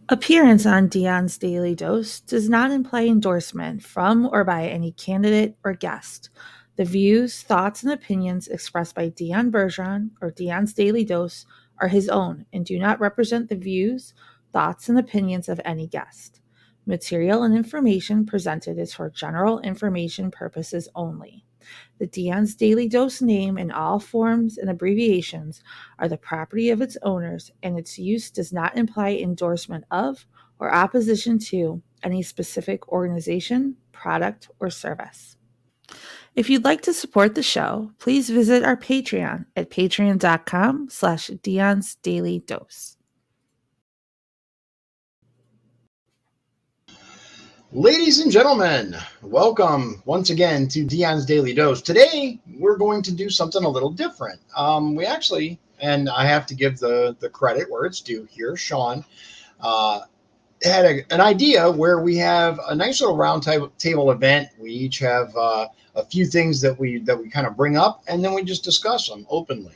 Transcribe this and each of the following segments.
Appearance on Dion's Daily Dose does not imply endorsement from or by any candidate or guest. The views, thoughts, and opinions expressed by Dion Bergeron or Dion's Daily Dose are his own and do not represent the views, thoughts, and opinions of any guest. Material and information presented is for general information purposes only. The Dion's Daily Dose name in all forms and abbreviations are the property of its owners, and its use does not imply endorsement of or opposition to any specific organization, product, or service. If you'd like to support the show, please visit our Patreon at patreon.com/Dion's Daily Dose. Ladies and gentlemen, welcome once again to Dion's Daily Dose. Today, we're going to do something a little different. We actually, and I have to give the credit where it's due here, Shawn, had an idea where we have a nice little round table event. We each have a few things that we kind of bring up, and then we just discuss them openly.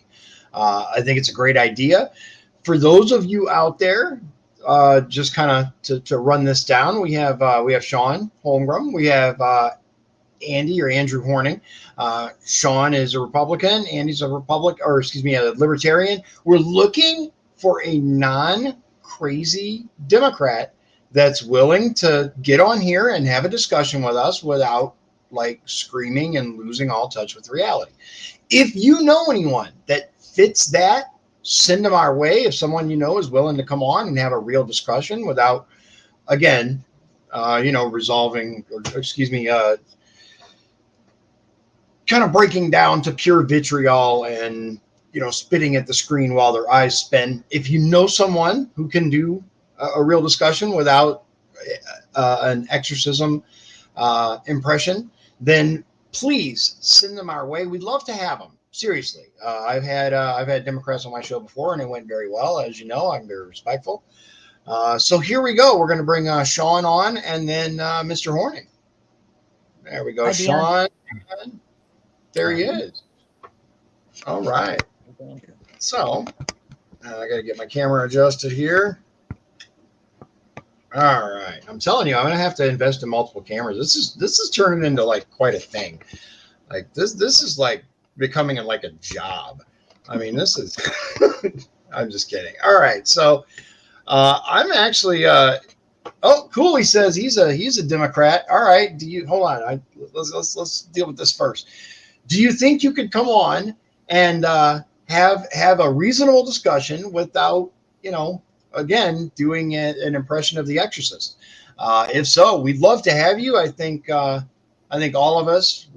I think it's a great idea. For those of you out there, just kind of to run this down, we have Shawn Holmgren, we have Andy or Andrew Horning. Shawn is a Republican, Andy's a Libertarian. We're looking for a non-crazy Democrat that's willing to get on here and have a discussion with us without like screaming and losing all touch with reality. If you know anyone that fits that, send them our way. If someone you know is willing to come on and have a real discussion without, again, resolving, kind of breaking down to pure vitriol and, spitting at the screen while their eyes spin. If you know someone who can do a real discussion without an exorcism impression, then please send them our way. We'd love to have them. Seriously, I've had Democrats on my show before, and it went very well. As you know, I'm very respectful. So here we go. We're going to bring Shawn on, and then Mr. Horning. There we go, hi, Shawn. There he is. All right. So I got to get my camera adjusted here. All right. I'm telling you, I'm going to have to invest in multiple cameras. This is turning into like quite a thing. Like this is like becoming like a job. I mean, this is I'm just kidding. All right, so I'm actually Cooley says he's a Democrat. All right, do you hold on, let's deal with this first. Do you think you could come on and have a reasonable discussion without again doing an impression of The Exorcist? If so, we'd love to have you. I think all of us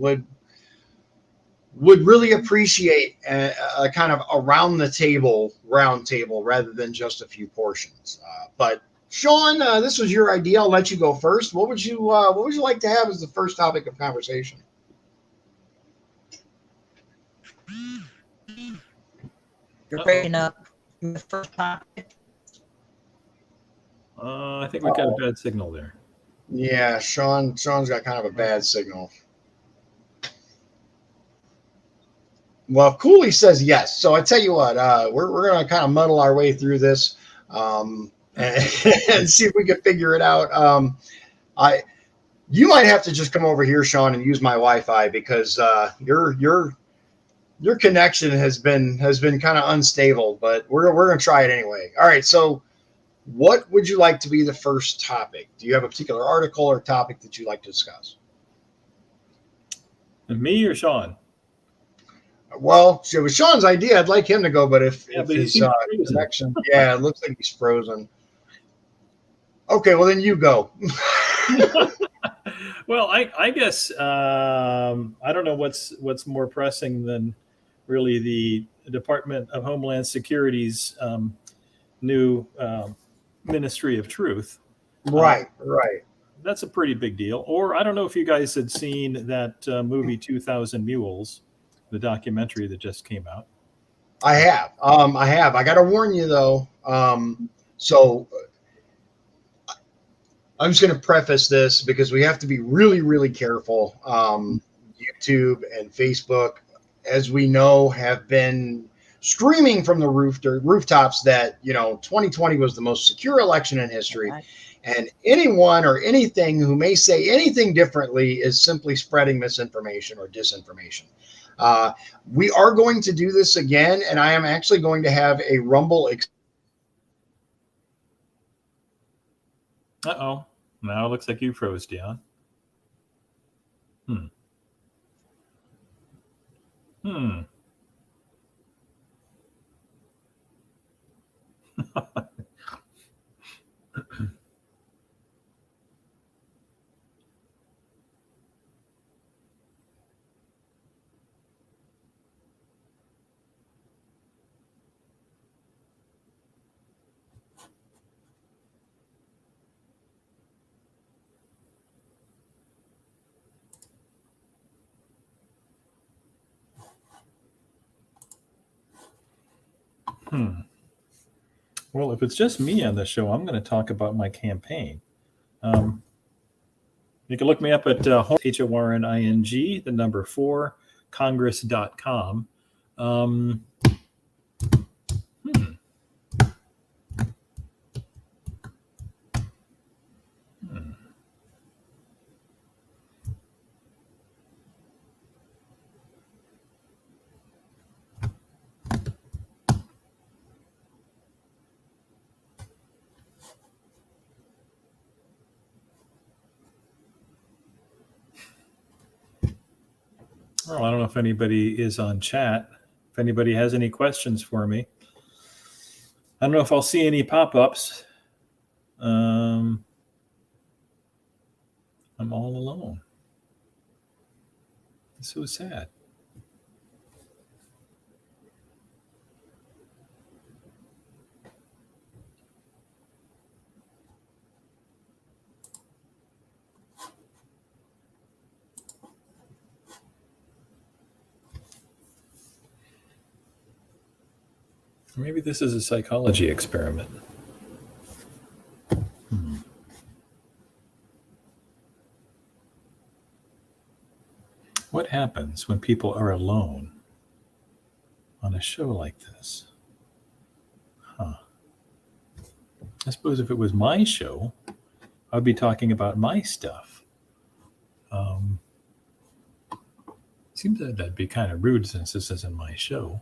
would really appreciate a kind of around the table round table rather than just a few portions. But Shawn, this was your idea. I'll let you go first. What would you like to have as the first topic of conversation? You're breaking up. The first topic. I think we've got a bad signal there. Yeah, Shawn's got kind of a bad signal. Well, Cooley says yes. So I tell you what, we're going to kind of muddle our way through this and see if we can figure it out. You might have to just come over here, Shawn, and use my Wi-Fi because your connection has been kind of unstable. But we're going to try it anyway. All right. So, what would you like to be the first topic? Do you have a particular article or topic that you'd like to discuss? Me or Shawn? Well, it was Shawn's idea. I'd like him to go, but if his connection, it looks like he's frozen. Okay, well then you go. Well, I guess I don't know what's more pressing than really the Department of Homeland Security's new Ministry of Truth. Right. That's a pretty big deal. Or I don't know if you guys had seen that movie 2000 Mules. The documentary that just came out. I have. I got to warn you though. So I'm just going to preface this because we have to be really, really careful. YouTube and Facebook, as we know, have been screaming from the rooftops that, 2020 was the most secure election in history. Right. And anyone or anything who may say anything differently is simply spreading misinformation or disinformation. We are going to do this again, and I am actually going to have a Rumble. Uh-oh. Now it looks like you froze, Dion. Well, if it's just me on the show, I'm going to talk about my campaign. You can look me up at HORNING, the number 4, congress.com. Well, I don't know if anybody is on chat. If anybody has any questions for me. I don't know if I'll see any pop-ups. I'm all alone. It's so sad. Maybe this is a psychology experiment. What happens when people are alone on a show like this? I suppose if it was my show, I'd be talking about my stuff. Seems that that'd be kind of rude since this isn't my show.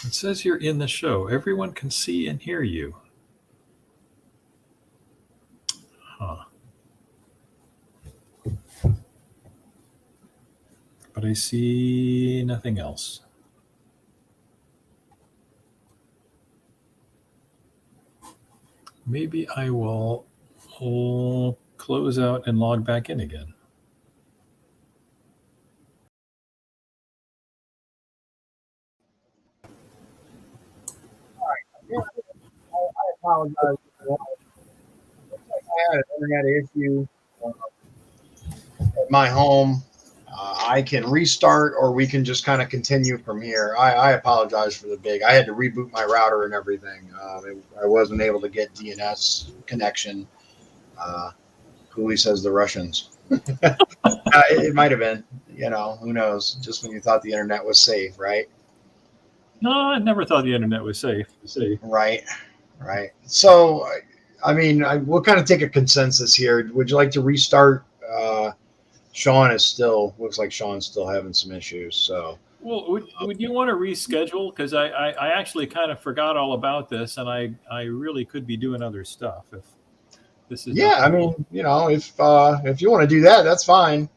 It says you're in the show. Everyone can see and hear you. But I see nothing else. Maybe I will close out and log back in again. I apologize. I had an internet issue at my home. I can restart, or we can just kind of continue from here. I apologize for the big. I had to reboot my router and everything. I wasn't able to get DNS connection. Cooley says the Russians. It might have been. Who knows? Just when you thought the internet was safe, right? No, I never thought the internet was safe. Right. So, we'll kind of take a consensus here. Would you like to restart? Shawn looks like Shawn's still having some issues. So, well, would you want to reschedule? Because I actually kind of forgot all about this, and I really could be doing other stuff. If this is if you want to do that, that's fine.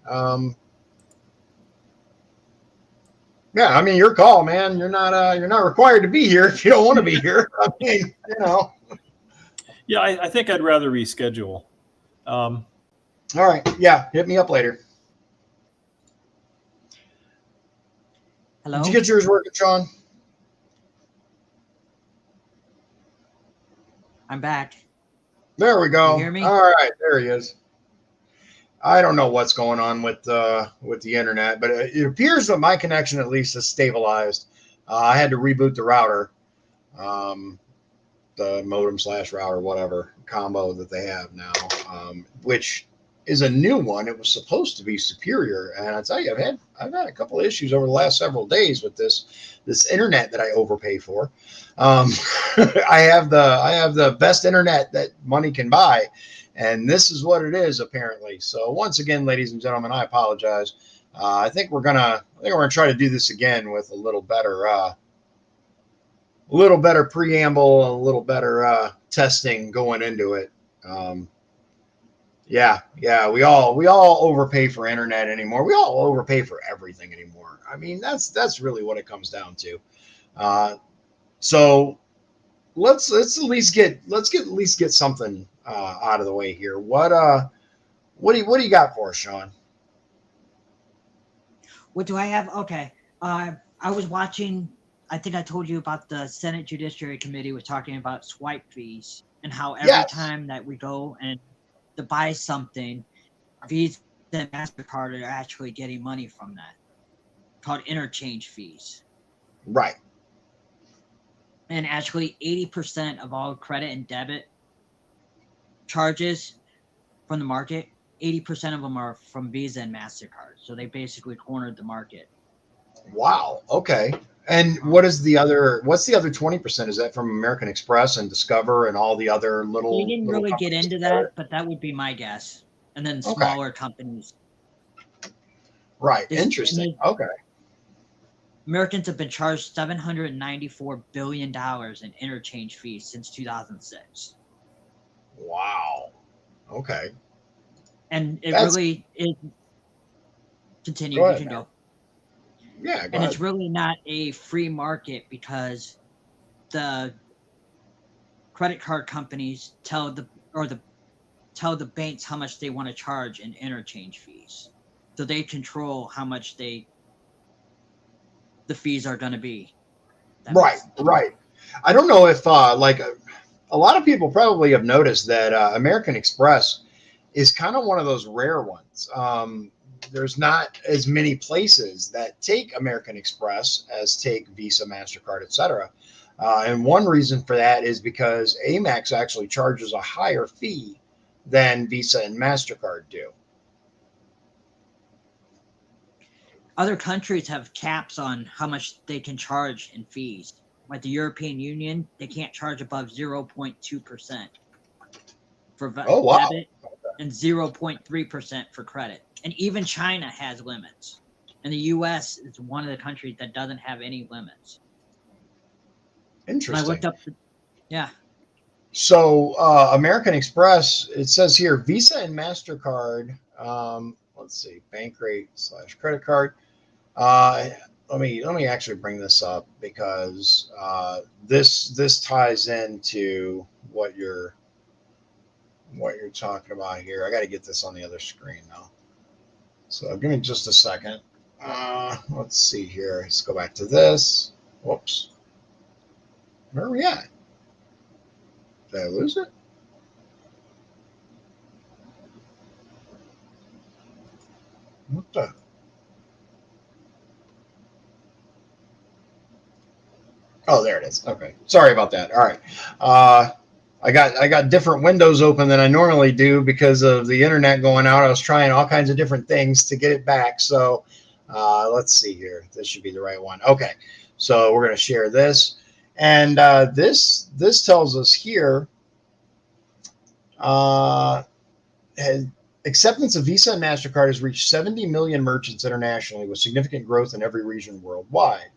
Your call, man. You're not required to be here if you don't want to be here. Yeah, I think I'd rather reschedule. All right. Yeah, hit me up later. Hello? Did you get yours working, Shawn? I'm back. There we go. You hear me? All right, there he is. I don't know what's going on with the internet, but it appears that my connection at least is stabilized. I had to reboot the router, the modem / router, whatever combo that they have now, which is a new one. It was supposed to be superior, and I tell you, I've had a couple of issues over the last several days with this internet that I overpay for. I have the best internet that money can buy, and this is what it is apparently. So once again, ladies and gentlemen, I apologize. I think we're gonna try to do this again with a little better preamble, a little better testing going into it. Yeah, we all overpay for internet anymore. We all overpay for everything anymore. I mean, that's really what it comes down to. So let's at least get something out of the way here. What do you got for us, Shawn? What do I have? Okay. I was watching, I think I told you about the Senate Judiciary Committee was talking about swipe fees and how every time that we go and to buy something, Visa and MasterCard are actually getting money from that, called interchange fees. Right. And actually 80% of all credit and debit charges from the market, 80% of them are from Visa and MasterCard. So they basically cornered the market. Wow. Okay. And what's the other 20%? Is that from American Express and Discover and all the other little? They didn't really get into that, but that would be my guess. And then smaller companies. Right. Interesting. Okay. Americans have been charged $794 billion in interchange fees since 2006. Wow. Okay. And it really is. Continue. You can go. Yeah. And it's really not a free market because the credit card companies tell the banks how much they want to charge in interchange fees. So they control how much the fees are going to be. Right. I don't know if a lot of people probably have noticed that American Express is kind of one of those rare ones. There's not as many places that take American Express as take Visa, MasterCard, etc. And one reason for that is because Amex actually charges a higher fee than Visa and MasterCard do. Other countries have caps on how much they can charge in fees. Like the European Union, they can't charge above 0.2% for debit and 0.3% for credit. And even China has limits. And the U.S. is one of the countries that doesn't have any limits. Interesting. And I looked up So American Express, it says here, Visa and MasterCard, let's see, bank rate / credit card. Let me actually bring this up because this ties into what you're talking about here. I got to get this on the other screen now. So give me just a second. Let's see here. Let's go back to this. Whoops. Where are we at? Did I lose it? What the? Oh, there it is. Okay. Sorry about that. All right. I got different windows open than I normally do because of the internet going out. I was trying all kinds of different things to get it back. So let's see here. This should be the right one. Okay. So we're going to share this. And this tells us here acceptance of Visa and MasterCard has reached 70 million merchants internationally with significant growth in every region worldwide.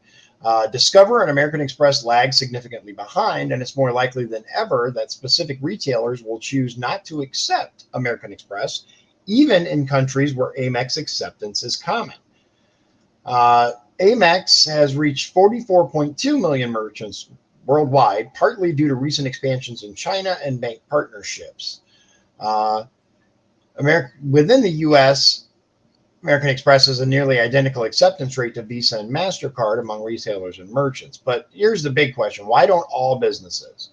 Discover and American Express lag significantly behind, and it's more likely than ever that specific retailers will choose not to accept American Express, even in countries where Amex acceptance is common. Amex has reached 44.2 million merchants worldwide, partly due to recent expansions in China and bank partnerships. Within the U.S., American Express has a nearly identical acceptance rate to Visa and MasterCard among retailers and merchants. But here's the big question. Why don't all businesses?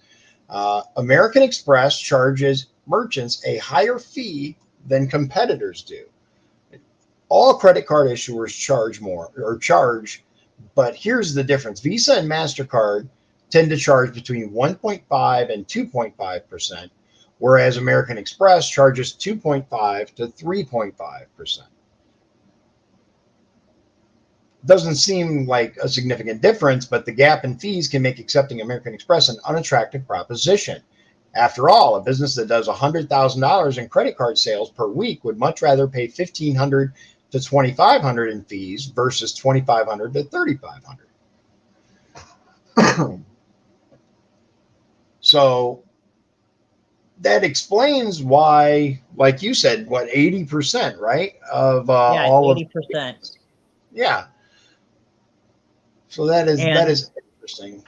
American Express charges merchants a higher fee than competitors do. All credit card issuers charge more or charge, but here's the difference. Visa and MasterCard tend to charge between 1.5 and 2.5%, whereas American Express charges 2.5 to 3.5%. Doesn't seem like a significant difference, but the gap in fees can make accepting American Express an unattractive proposition. After all, a business that does $100,000 in credit card sales per week would much rather pay $1,500 to $2,500 in fees versus $2,500 to $3,500. So that explains why, like you said, what 80%, right, of all 80%. Of yeah. So that is interesting.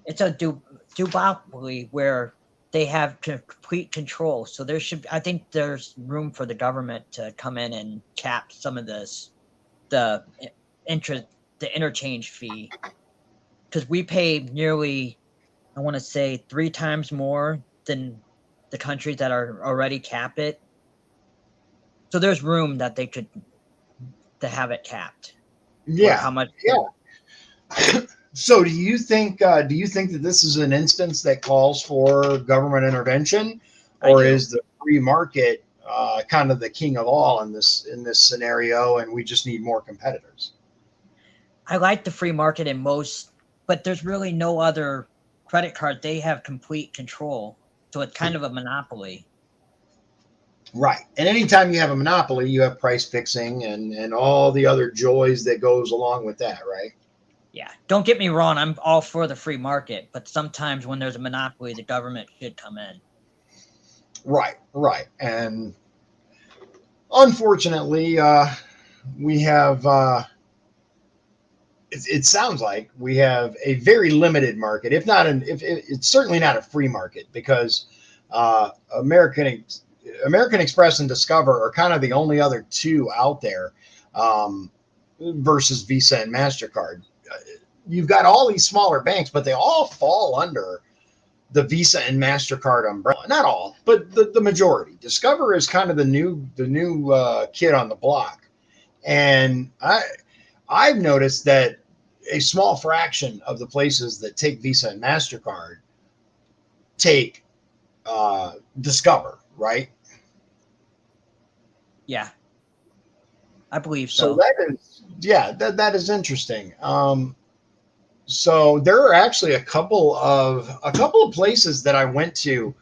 It's a duopoly where they have complete control. So I think there's room for the government to come in and cap some of the interchange fee, because we pay nearly, I want to say, 3 times more than the countries that are already cap it. So there's room that they could to have it capped. Yeah. How much? Yeah. So do you think that this is an instance that calls for government intervention, or is the free market kind of the king of all in this scenario, and we just need more competitors? I like the free market in most, but there's really no other credit card. They have complete control, so it's kind of a monopoly. Right. And anytime you have a monopoly, you have price fixing and all the other joys that goes along with that, right? Yeah. Don't get me wrong. I'm all for the free market, but sometimes when there's a monopoly, the government should come in. Right. Right. And unfortunately, we have, it sounds like we have a very limited market, if it's certainly not a free market, because American Express and Discover are kind of the only other two out there, versus Visa and MasterCard. You've got all these smaller banks, but they all fall under the Visa and MasterCard umbrella. Not all, but the majority. Discover is kind of the new kid on the block, and I've noticed that a small fraction of the places that take Visa and MasterCard take Discover, right? Yeah, I believe so. So that is interesting. So there are actually a couple of places that I went to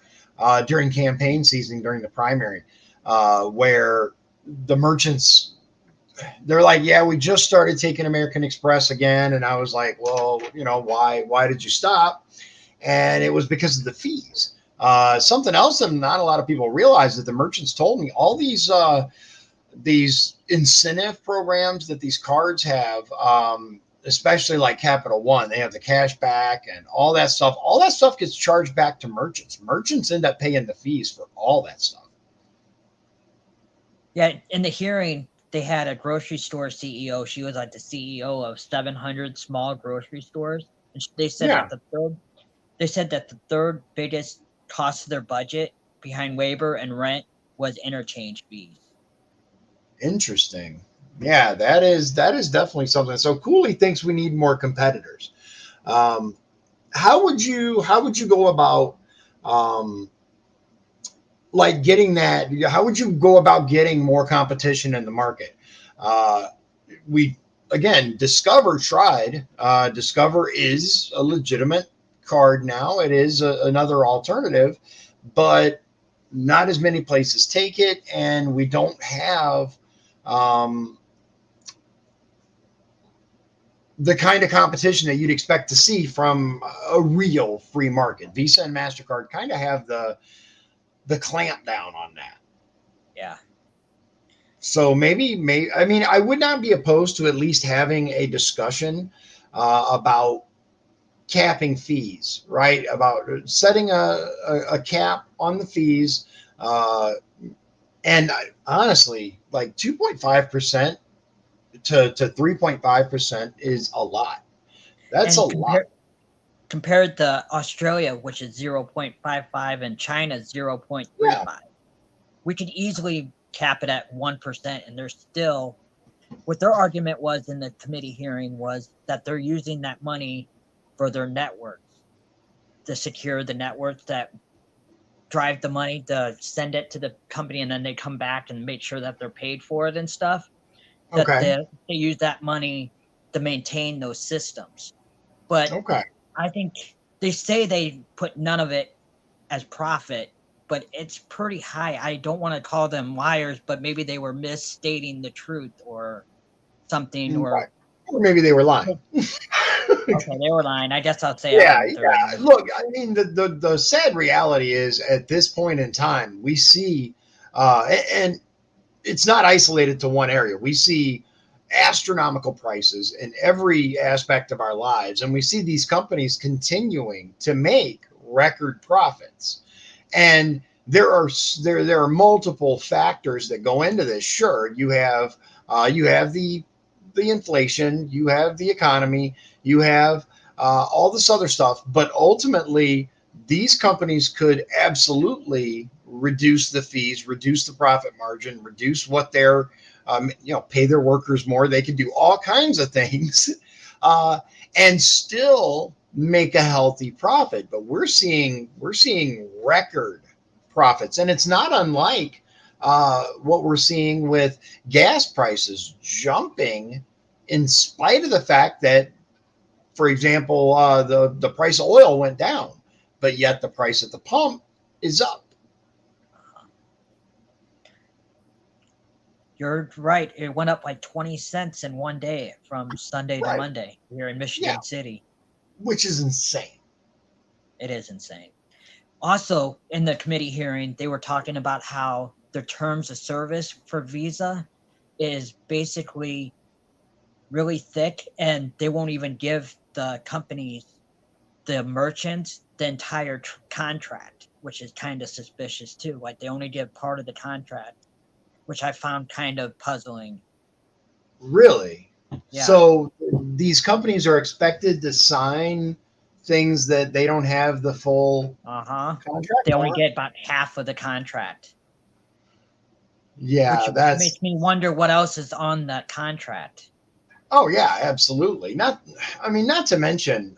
during campaign season, during the primary, where the merchants, they're like, yeah, we just started taking American Express again. And I was like, well, why did you stop? And it was because of the fees. Something else that not a lot of people realize that the merchants told me, all these incentive programs that these cards have, especially like Capital One, they have the cash back and all that stuff. All that stuff gets charged back to merchants. Merchants end up paying the fees for all that stuff. Yeah, in the hearing, they had a grocery store CEO. She was like the CEO of 700 small grocery stores. And they said that the third biggest cost of their budget behind labor and rent was interchange fees. Interesting. Yeah, that is definitely something. So Cooley thinks we need more competitors. How would you go about like getting that? How would you go about getting more competition in the market? Discover tried. Discover is a legitimate card now. It is another alternative, but not as many places take it, and we don't have the kind of competition that you'd expect to see from a real free market. Visa and MasterCard kind of have the clamp down on that. Yeah. So maybe I would not be opposed to at least having a discussion about capping fees, right? About setting a cap on the fees. And honestly, like 2.5% to 3.5% is a lot. That's a lot. Compared to Australia, which is 0.55, and China 0.35. we could easily cap it at 1%, and they're still, what their argument was in the committee hearing was that they're using that money for their networks to secure the networks that drive the money to send it to the company, and then they come back and make sure that they're paid for it and stuff. That Okay. they use that money to maintain those systems. But Okay. I think they say they put none of it as profit, but it's pretty high. I don't want to call them liars, but maybe they were misstating the truth or something, Right. Or maybe they were lying. Okay, they were lying. I guess I'll say Yeah. lying. Look, I mean, the sad reality is at this point in time, we see, and it's not isolated to one area. We see astronomical prices in every aspect of our lives, and we see these companies continuing to make record profits. And there are multiple factors that go into this. Sure, you have the inflation, you have the economy, you have all this other stuff, but ultimately these companies could absolutely reduce the fees, reduce the profit margin, reduce what they're pay their workers more. They could do all kinds of things and still make a healthy profit. But we're seeing record profits, and it's not unlike what we're seeing with gas prices jumping, in spite of the fact that, for example, the price of oil went down, but yet the price at the pump is up. You're right. It went up like 20 cents in one day from Sunday to Monday here in Michigan City. Which is insane. It is insane. Also, in the committee hearing, they were talking about how the terms of service for Visa is basically really thick, and they won't even give the companies, the merchants, the entire contract, which is kind of suspicious too. Like, they only give part of the contract, which I found kind of puzzling. Really? Yeah. So these companies are expected to sign things that they don't have the full contract. They only get about half of the contract. Yeah, which that makes me wonder what else is on that contract. Oh yeah, absolutely. Not to mention,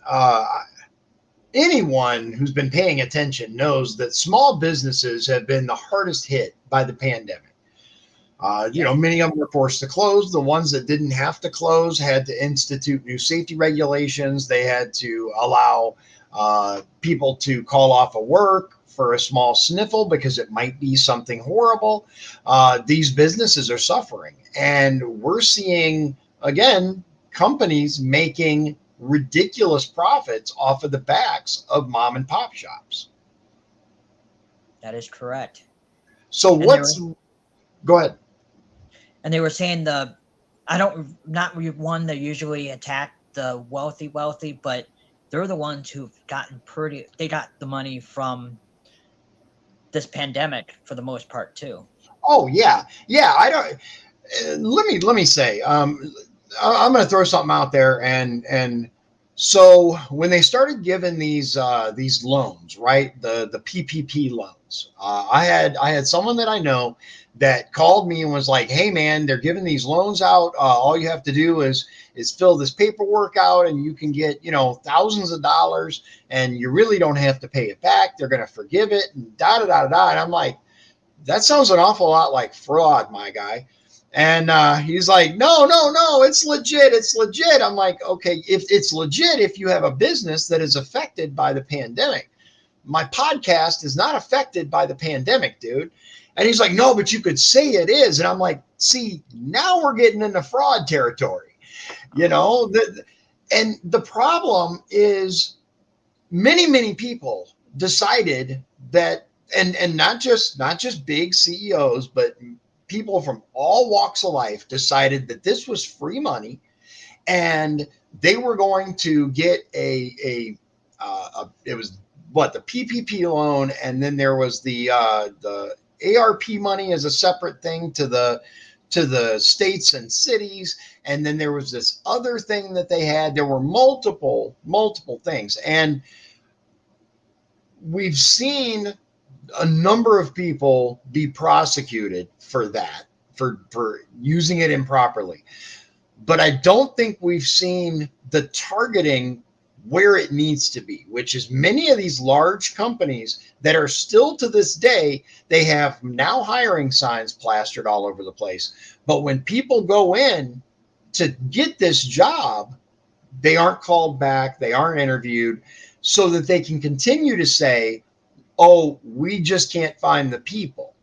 anyone who's been paying attention knows that small businesses have been the hardest hit by the pandemic. Many of them were forced to close. The ones that didn't have to close had to institute new safety regulations. They had to allow people to call off of work for a small sniffle because it might be something horrible. These businesses are suffering. And we're seeing, again, companies making ridiculous profits off of the backs of mom and pop shops. That is correct. So go ahead. And they were saying not one that usually attack the wealthy, but they're the ones who've gotten they got the money from this pandemic for the most part too. Oh yeah. Let me say, I'm going to throw something out there, and so when they started giving these loans, right, the PPP loans, I had someone that I know that called me and was like, "Hey man, they're giving these loans out. All you have to do is fill this paperwork out, and you can get thousands of dollars, and you really don't have to pay it back. They're going to forgive it." And da da da da. And I'm like, that sounds an awful lot like fraud, my guy. And he's like, no, it's legit. It's legit. I'm like, okay, if it's legit, if you have a business that is affected by the pandemic. My podcast is not affected by the pandemic, dude. And he's like, no, but you could say it is. And I'm like, see, now we're getting into fraud territory, and the problem is many people decided that, and not just big CEOs, but people from all walks of life decided that this was free money, and they were going to get it was the PPP loan, and then there was the ARP money as a separate thing to the states and cities, and then there was this other thing that they had. There were multiple things, and we've seen a number of people be prosecuted for that, for using it improperly. But I don't think we've seen the targeting where it needs to be, which is many of these large companies that are still to this day, they have now hiring signs plastered all over the place. But when people go in to get this job, they aren't called back, they aren't interviewed, so that they can continue to say, oh, we just can't find the people.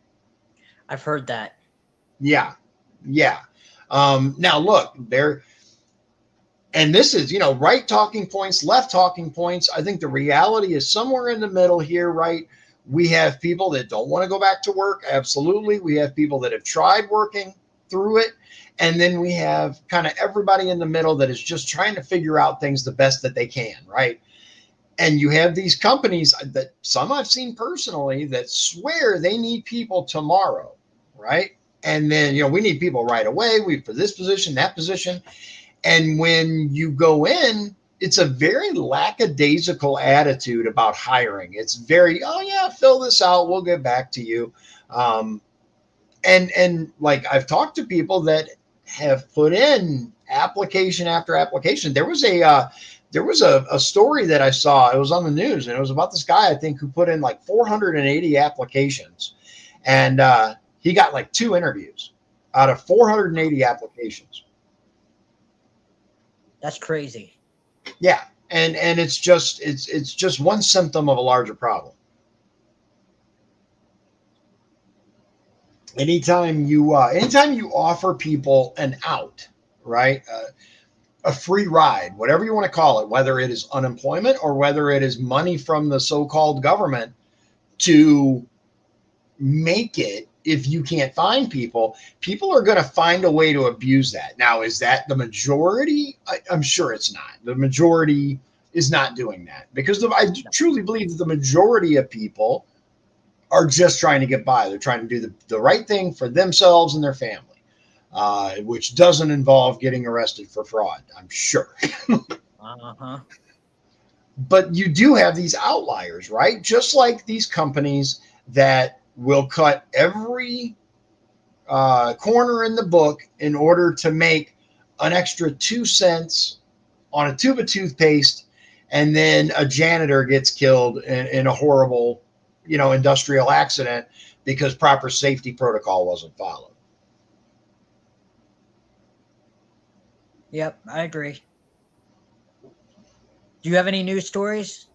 I've heard that. Yeah. Now look, and this is, right talking points, left talking points. I think the reality is somewhere in the middle here, right? We have people that don't want to go back to work. Absolutely. We have people that have tried working through it. And then we have kind of everybody in the middle that is just trying to figure out things the best that they can, right? And you have these companies that some I've seen personally that swear they need people tomorrow, right? And then, we need people right away. We for this position, that position. And when you go in, it's a very lackadaisical attitude about hiring. It's very, oh yeah, fill this out, we'll get back to you. And like I've talked to people that have put in application after application. There was a story that I saw. It was on the news, and it was about this guy, I think, who put in like 480 applications, and he got like 2 interviews out of 480 applications. That's crazy. Yeah, and it's just one symptom of a larger problem. Anytime you offer people an out, right? A free ride, whatever you want to call it, whether it is unemployment or whether it is money from the so-called government to make it, if you can't find people are going to find a way to abuse that. Now, is that the majority? I'm sure it's not. The majority is not doing that, because I truly believe that the majority of people are just trying to get by. They're trying to do the right thing for themselves and their family, which doesn't involve getting arrested for fraud, I'm sure. But you do have these outliers, right? Just like these companies that will cut every corner in the book in order to make an extra 2 cents on a tube of toothpaste, and then a janitor gets killed in a horrible, industrial accident because proper safety protocol wasn't followed. Yep, I agree. Do you have any news stories?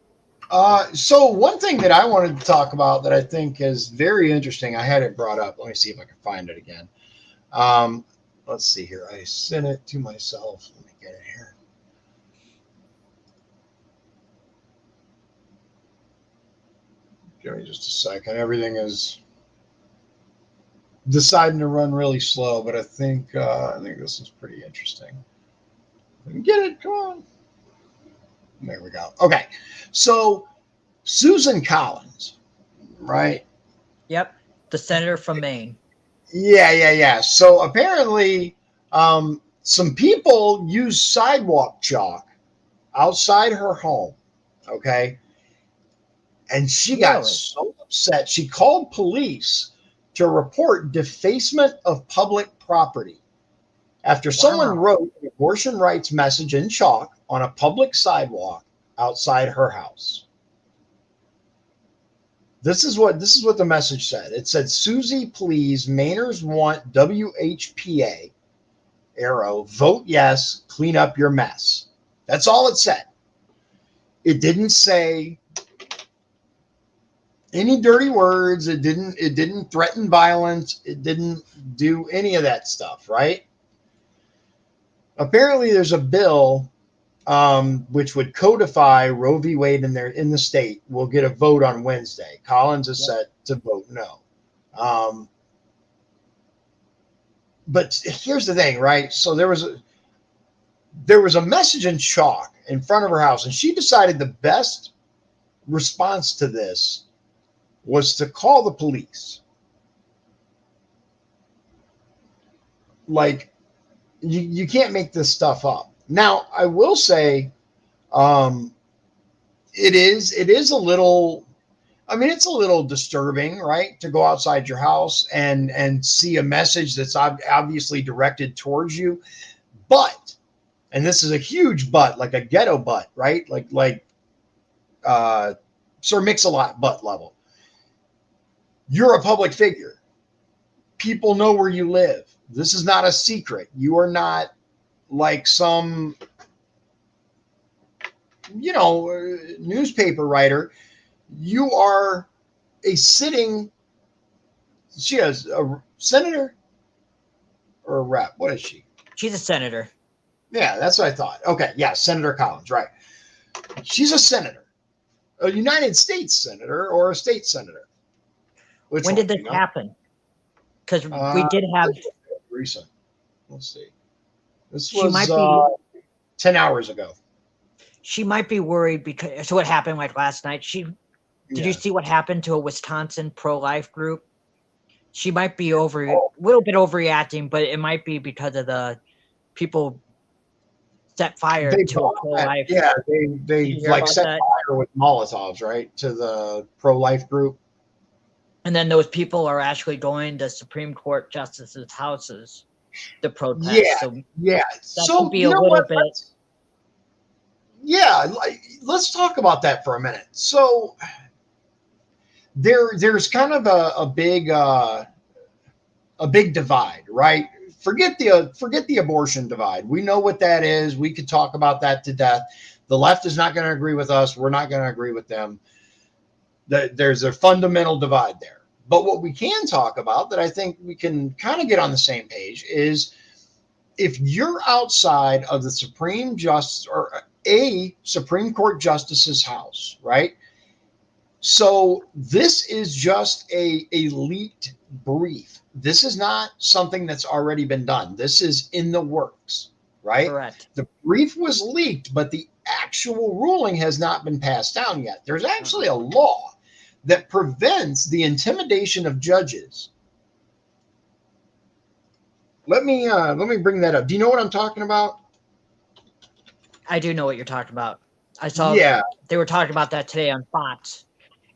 So one thing that I wanted to talk about that I think is very interesting, I had it brought up. Let me see if I can find it again. Let's see here. I sent it to myself. Let me get it here. Give me just a second. Everything is deciding to run really slow, but I think this is pretty interesting. Get it, come on. There we go. Okay, so Susan Collins, right? Yep, the senator from Maine. Yeah. So apparently, some people use sidewalk chalk outside her home. Okay, and she got so upset, she called police to report defacement of public property after someone wrote an abortion rights message in chalk on a public sidewalk outside her house. This is what the message said. It said, "Susie, please, Mainers want WHPA, arrow, vote yes, clean up your mess." That's all it said. It didn't say any dirty words. It didn't threaten violence. It didn't do any of that stuff, right? Apparently there's a bill which would codify Roe v. Wade in the state. Will get a vote on Wednesday. Collins is set to vote no. But here's the thing, right? So there was a message in chalk in front of her house, and she decided the best response to this was to call the police. Like, you can't make this stuff up. Now, I will say, it is a little I mean, it's a little disturbing, right, to go outside your house and see a message that's obviously directed towards you. But, and this is a huge but, like a ghetto but, right? Like Sir Mix-a-Lot butt level. You're a public figure. People know where you live. This is not a secret. You are not like some, newspaper writer. You are a sitting, she is a senator or a rep. What is she? She's a senator. Yeah, that's what I thought. Okay, yeah, Senator Collins, right. She's a senator, a United States senator or a state senator. When did this happen? Because we did have recent. Let's see. This was 10 hours ago. She might be worried because so what happened like last night. Did you see what happened to a Wisconsin pro-life group? She might be a little bit overreacting, but it might be because of the people set fire to a pro-life. Yeah, they like set fire with Molotovs, right, to the pro-life group. And then those people are actually going to Supreme Court justices' houses to protest. Yeah. So could be a little bit. Yeah, let's talk about that for a minute. So there's kind of a big divide, right? Forget the abortion divide. We know what that is. We could talk about that to death. The left is not going to agree with us. We're not going to agree with them. There's a fundamental divide there. But what we can talk about that I think we can kind of get on the same page is if you're outside of the Supreme Justice or a Supreme Court justice's house, right? So this is just a leaked brief. This is not something that's already been done. This is in the works, right? Correct. The brief was leaked, but the actual ruling has not been passed down yet. There's actually a law that prevents the intimidation of judges. Let me bring that up. Do you know what I'm talking about? I do know what you're talking about. I saw they were talking about that today on Fox.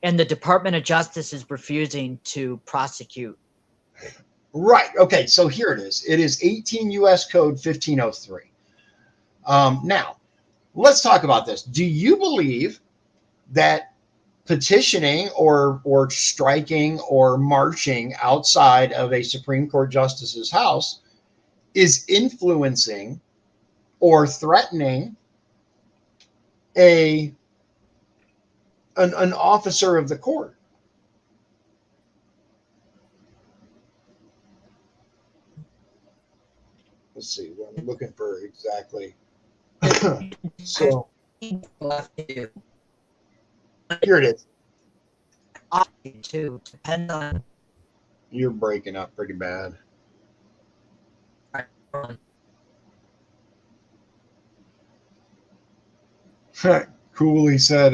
And the Department of Justice is refusing to prosecute. Right. Okay. So here it is. It is 18 U.S. Code 1503. Now, let's talk about this. Do you believe that petitioning or striking or marching outside of a Supreme Court justice's house is influencing or threatening an officer of the court? Let's see. I'm looking for exactly. So here it is. To depend on. You're breaking up pretty bad. Cooley said,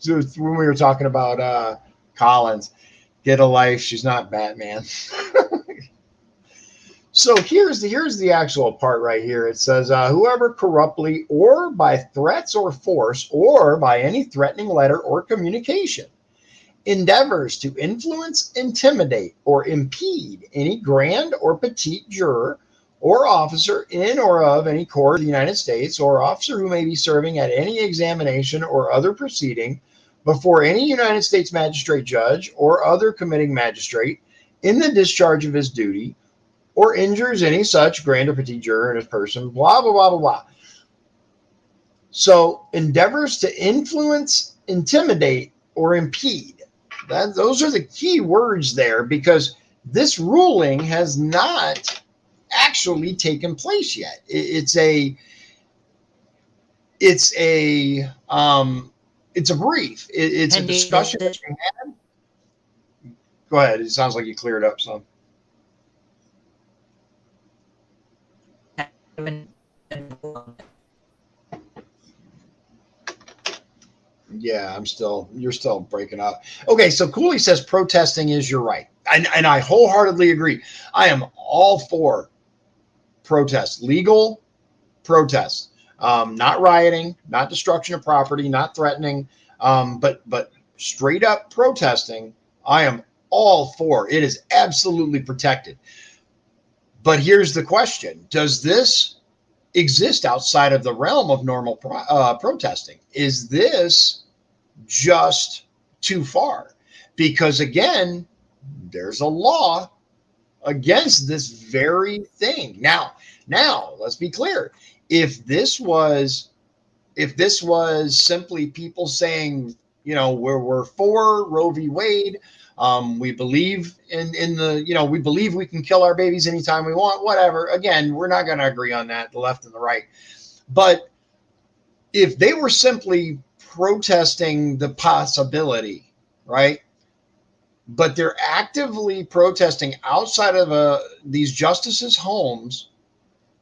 when we were talking about Collins, get a life. She's not Batman. So here's the actual part right here. It says, whoever corruptly or by threats or force or by any threatening letter or communication endeavors to influence, intimidate, or impede any grand or petite juror or officer in or of any court of the United States, or officer who may be serving at any examination or other proceeding before any United States magistrate judge or other committing magistrate in the discharge of his duty, or injures any such grand or petite juror in his person, blah, blah, blah, blah, blah. So endeavors to influence, intimidate, or impede. Those are the key words there, because this ruling has not actually taken place yet. It's a brief. It's a discussion that you had. Go ahead. It sounds like you cleared up some. Yeah, you're still breaking up. Okay, so Cooley says protesting is your right. And I wholeheartedly agree. I am all for protests, legal protests, not rioting, not destruction of property, not threatening, but straight up protesting, I am all for. It is absolutely protected. But here's the question. Does this exist outside of the realm of normal protesting? Is this just too far? Because again, there's a law against this very thing. Now, let's be clear. If this was simply people saying, we're for Roe v. Wade, we believe in the, we believe we can kill our babies anytime we want, whatever. Again, we're not going to agree on that, the left and the right. But if they were simply protesting the possibility, right? But they're actively protesting outside of these justices' homes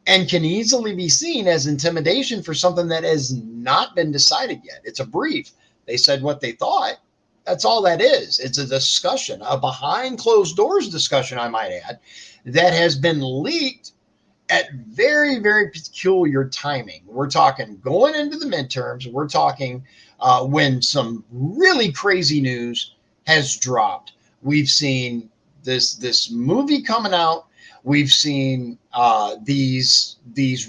and can easily be seen as intimidation for something that has not been decided yet. It's a brief. They said what they thought. That's all that is. It's a discussion, a behind closed doors discussion, I might add, that has been leaked at very, very peculiar timing. We're talking going into the midterms. We're talking when some really crazy news has dropped. We've seen this movie coming out. We've seen these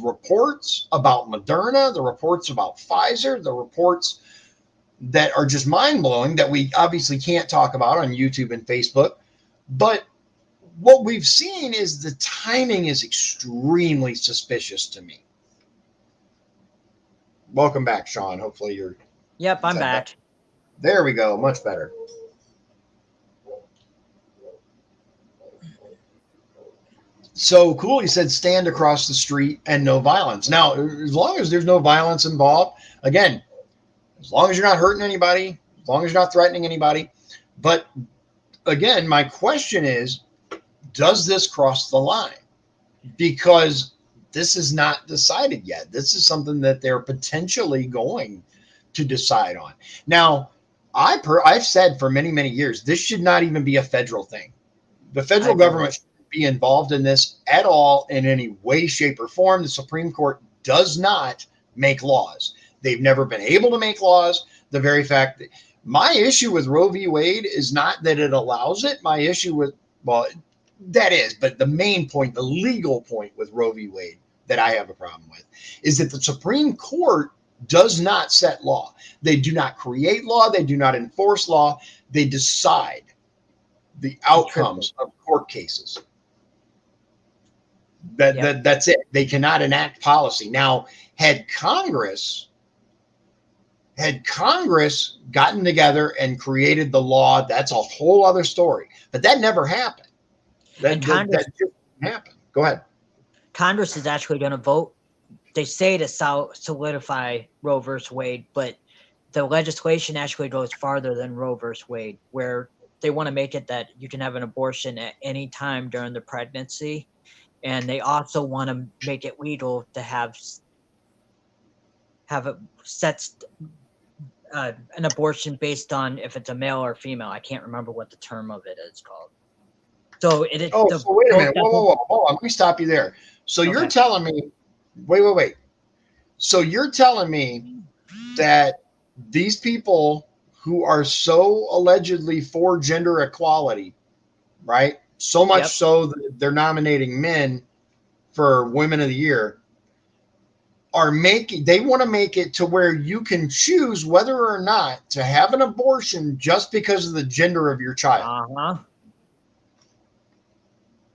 reports about Moderna, the reports about Pfizer, the reports that are just mind-blowing that we obviously can't talk about on YouTube and Facebook. But what we've seen is the timing is extremely suspicious to me. Welcome back, Shawn. Hopefully you're... Yep, I'm back. There we go. Much better. So cool. He said stand across the street and no violence. Now, as long as there's no violence involved, again, as long as you're not hurting anybody, as long as you're not threatening anybody. But again, my question is, does this cross the line? Because this is not decided yet. This is something that they're potentially going to decide on. Now, I've said for many, many years, this should not even be a federal thing. The federal government shouldn't be involved in this at all in any way, shape, or form. The Supreme Court does not make laws. They've never been able to make laws. The very fact that my issue with Roe v. Wade is not that it allows it. My issue with, well, that is, but the main point, the legal point with Roe v. Wade that I have a problem with is that the Supreme Court does not set law. They do not create law. They do not enforce law. They decide the outcomes of court cases. That's it. They cannot enact policy. Now, had Congress gotten together and created the law, that's a whole other story. But that never happened. That just happened. Go ahead. Congress is actually going to vote. They say to solidify Roe versus Wade, but the legislation actually goes farther than Roe versus Wade, where they want to make it that you can have an abortion at any time during the pregnancy. And they also want to make it legal to have an abortion based on if it's a male or female. I can't remember what the term of it is called. So it is. So wait a minute. Whoa. Hold on. Let me stop you there. So you're telling me, wait. So you're telling me that these people who are so allegedly for gender equality, right? So much so that they're nominating men for Women of the Year, they want to make it to where you can choose whether or not to have an abortion just because of the gender of your child.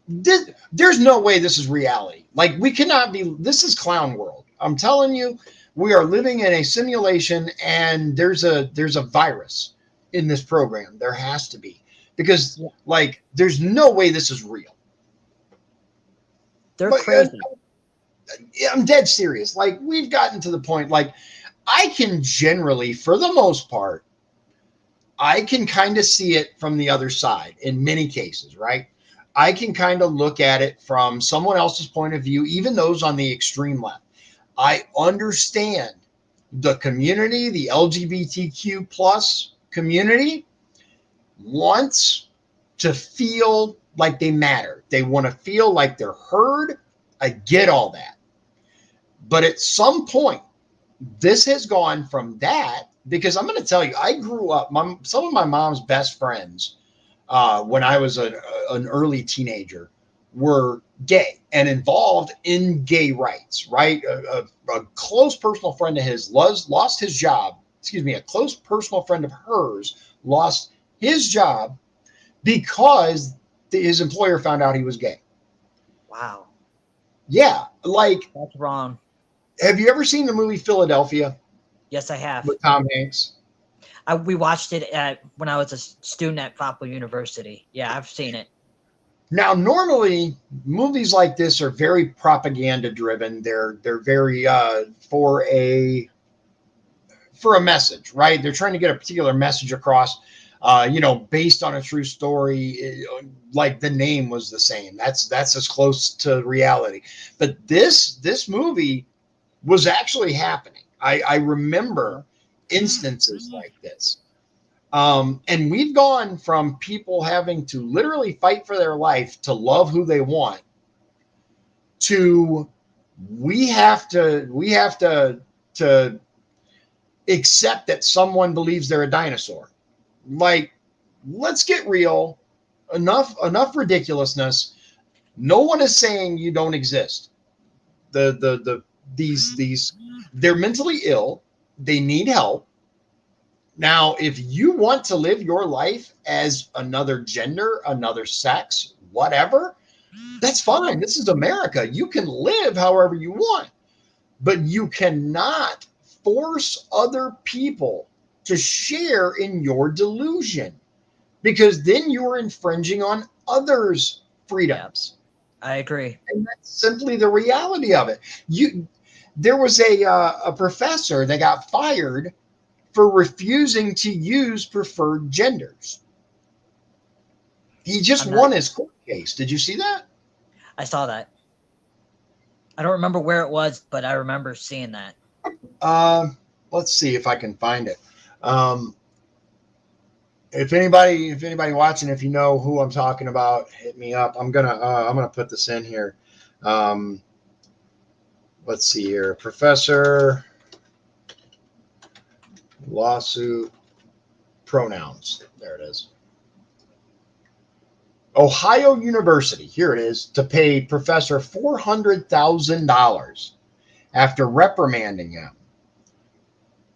There's no way this is reality. Like, we cannot be, this is clown world. I'm telling you, we are living in a simulation, and there's a virus in this program. There has to be, because there's no way this is real. They're crazy. I'm dead serious. Like, we've gotten to the point, I can generally, for the most part, I can kind of see it from the other side in many cases, right? I can kind of look at it from someone else's point of view, even those on the extreme left. I understand the community, the LGBTQ plus community wants to feel like they matter. They want to feel like they're heard. I get all that. But at some point, this has gone from that because I'm going to tell you, I grew up, some of my mom's best friends when I was an early teenager were gay and involved in gay rights, right? A close personal friend of his lost his job. Excuse me, a close personal friend of hers lost his job because his employer found out he was gay. Wow. Yeah, like, that's wrong. Have you ever seen the movie Philadelphia? Yes, I have. With Tom Hanks. We watched it when I was a student at Poplar University. Yeah, I've seen it. Now, normally movies like this are very propaganda driven. They're very for a message, right? They're trying to get a particular message across, based on a true story. Like the name was the same. That's as close to reality. But this movie was actually happening. I remember instances like this. And we've gone from people having to literally fight for their life to love who they want to we have to accept that someone believes they're a dinosaur. Like, let's get real. Enough ridiculousness. No one is saying you don't exist. These they're mentally ill. They need help. Now, if you want to live your life as another gender, another sex, whatever, that's fine. This is America. You can live however you want, but you cannot force other people to share in your delusion, because then you're infringing on others' freedoms. I agree. And that's simply the reality of it. There was a professor that got fired for refusing to use preferred genders. He just won his court case. Did you see that? I saw that. I don't remember where it was, but I remember seeing that. Let's see if I can find it. If anybody watching, if you know who I'm talking about, hit me up. I'm gonna put this in here. Let's see here. Professor lawsuit pronouns. There it is. Ohio University. Here it is. To pay professor $400,000 after reprimanding him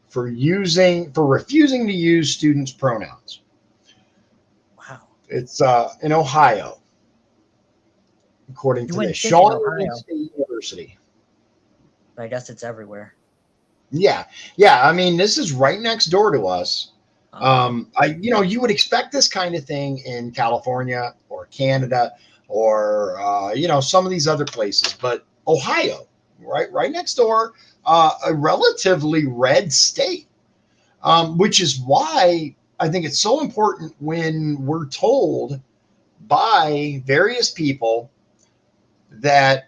for refusing to use students' pronouns. Wow. It's in Ohio, according to this. Shawn Holmgren State University. But I guess it's everywhere. Yeah. I mean, this is right next door to us. You would expect this kind of thing in California or Canada or some of these other places, but Ohio, right next door, a relatively red state, which is why I think it's so important when we're told by various people that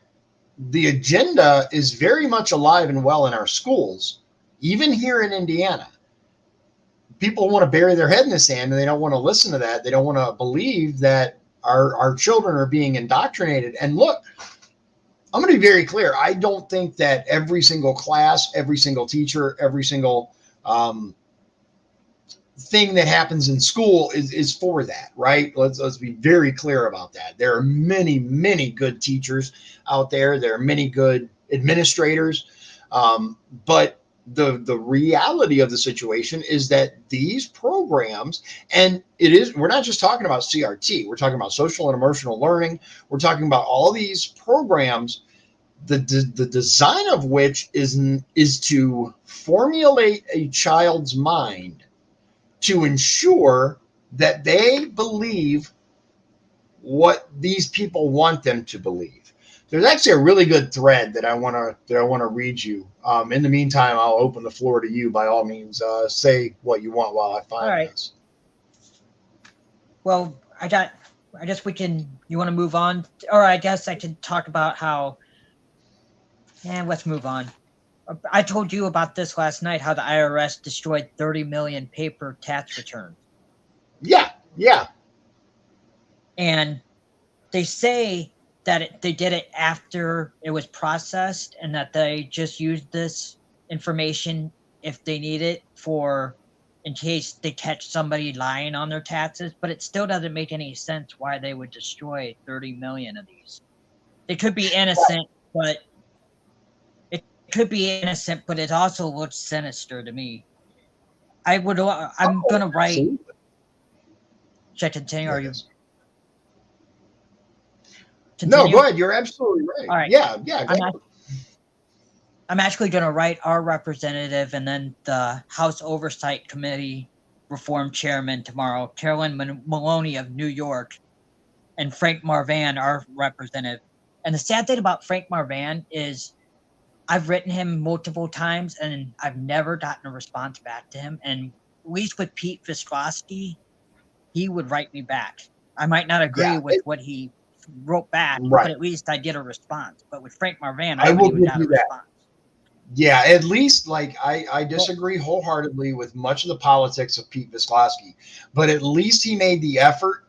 the agenda is very much alive and well in our schools, even here in Indiana. People want to bury their head in the sand, and they don't want to listen to that. They don't want to believe that our children are being indoctrinated. And look, I'm going to be very clear. I don't think that every single class, every single teacher, every single thing that happens in school is for that, right? Let's be very clear about that. There are many, many good teachers out there. There are many good administrators. But the reality of the situation is that these programs, and we're not just talking about CRT, we're talking about social and emotional learning. We're talking about all these programs, the design of which is to formulate a child's mind to ensure that they believe what these people want them to believe. There's actually a really good thread that I want to read you. In the meantime, I'll open the floor to you. By all means, say what you want while I find this. Well, I guess we can. You want to move on, or I guess I can talk about how. Let's move on. I told you about this last night, how the IRS destroyed 30 million paper tax returns. Yeah. And they say that they did it after it was processed, and that they just used this information if they need it in case they catch somebody lying on their taxes, but it still doesn't make any sense why they would destroy 30 million of these. They could be innocent, but it also looks sinister to me. I'm gonna write. Absolutely. Should I continue? Or you? Continue? No, go ahead. You're absolutely right. All right. Yeah. I'm actually going to write our representative and then the House Oversight Committee Reform Chairman tomorrow, Carolyn Maloney of New York, and Frank Marvan, our representative. And the sad thing about Frank Marvan is I've written him multiple times and I've never gotten a response back to him. And at least with Pete Visclosky, he would write me back. I might not agree with what he wrote back, but at least I get a response. But with Frank Marvan, I haven't even got a response. Yeah, at least I disagree wholeheartedly with much of the politics of Pete Visclosky, but at least he made the effort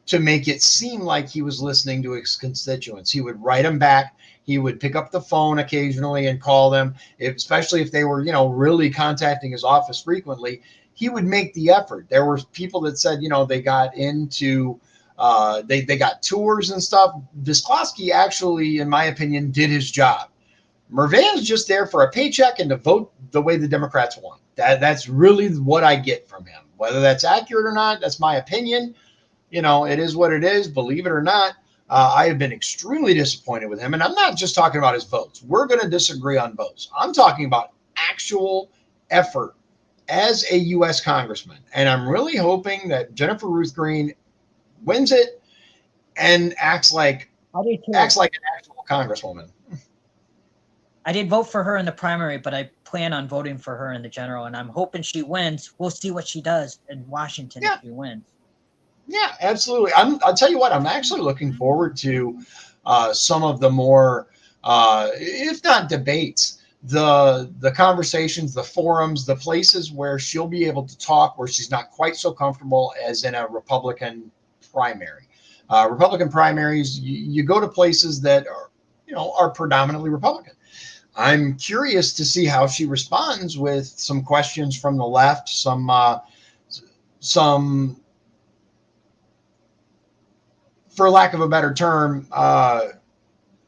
to make it seem like he was listening to his constituents. He would write them back. He would pick up the phone occasionally and call them, especially if they were, really contacting his office frequently. He would make the effort. There were people that said, they got into they got tours and stuff. Visclosky actually, in my opinion, did his job. Mervan's just there for a paycheck and to vote the way the Democrats want. That's really what I get from him. Whether that's accurate or not, that's my opinion. It is what it is. Believe it or not, I have been extremely disappointed with him. And I'm not just talking about his votes. We're going to disagree on votes. I'm talking about actual effort as a U.S. congressman. And I'm really hoping that Jennifer Ruth Green wins it and acts like an actual congresswoman. I did vote for her in the primary, but I plan on voting for her in the general, and I'm hoping she wins. We'll see what she does in Washington if she wins. Yeah, absolutely. I'll tell you what, I'm actually looking forward to some of the more, if not debates, the conversations, the forums, the places where she'll be able to talk where she's not quite so comfortable as in a Republican primary. Republican primaries, you go to places that are predominantly Republican. I'm curious to see how she responds with some questions from the left, some for lack of a better term,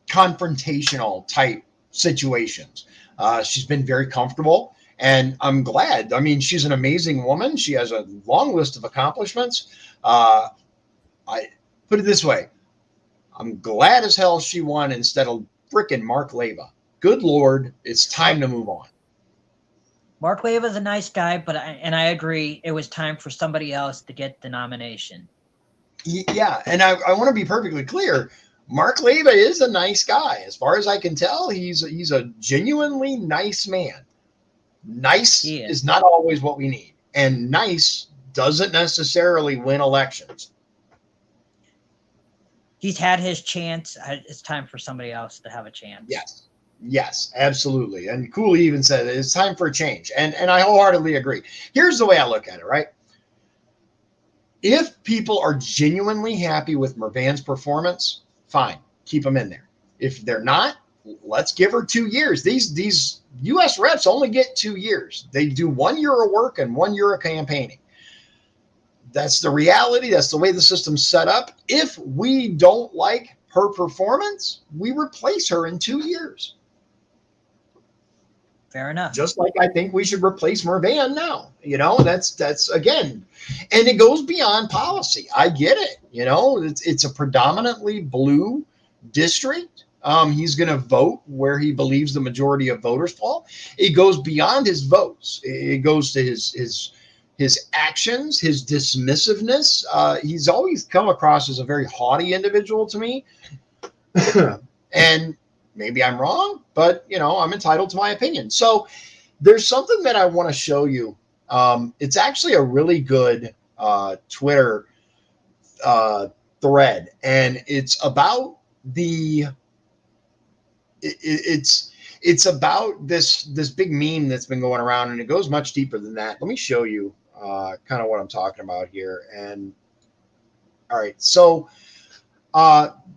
confrontational type situations. She's been very comfortable, and I'm glad. I mean, she's an amazing woman. She has a long list of accomplishments. I put it this way. I'm glad as hell she won instead of frickin' Mark Leva. Good Lord, it's time to move on. Mark Leva's a nice guy, but I agree. It was time for somebody else to get the nomination. Yeah, and I want to be perfectly clear. Mark Leva is a nice guy. As far as I can tell, he's a genuinely nice man. Nice is not always what we need, and nice doesn't necessarily win elections. He's had his chance. It's time for somebody else to have a chance. Yes, absolutely. And Cooley even said it's time for a change. And I wholeheartedly agree. Here's the way I look at it, right? If people are genuinely happy with Mervan's performance, fine, keep them in there. If they're not, let's give her 2 years. These U.S. reps only get 2 years. They do 1 year of work and 1 year of campaigning. That's the reality. That's the way the system's set up. If we don't like her performance, we replace her in 2 years. Fair enough. Just like I think we should replace Mervan now. That's again, and it goes beyond policy. I get it. It's a predominantly blue district. He's going to vote where he believes the majority of voters fall. It goes beyond his votes. It goes to his actions, his dismissiveness. He's always come across as a very haughty individual to me. And maybe I'm wrong, but I'm entitled to my opinion. So there's something that I want to show you. It's actually a really good Twitter thread, and it's about it's about this big meme that's been going around, and it goes much deeper than that. Let me show you kind of what I'm talking about here. And all right, so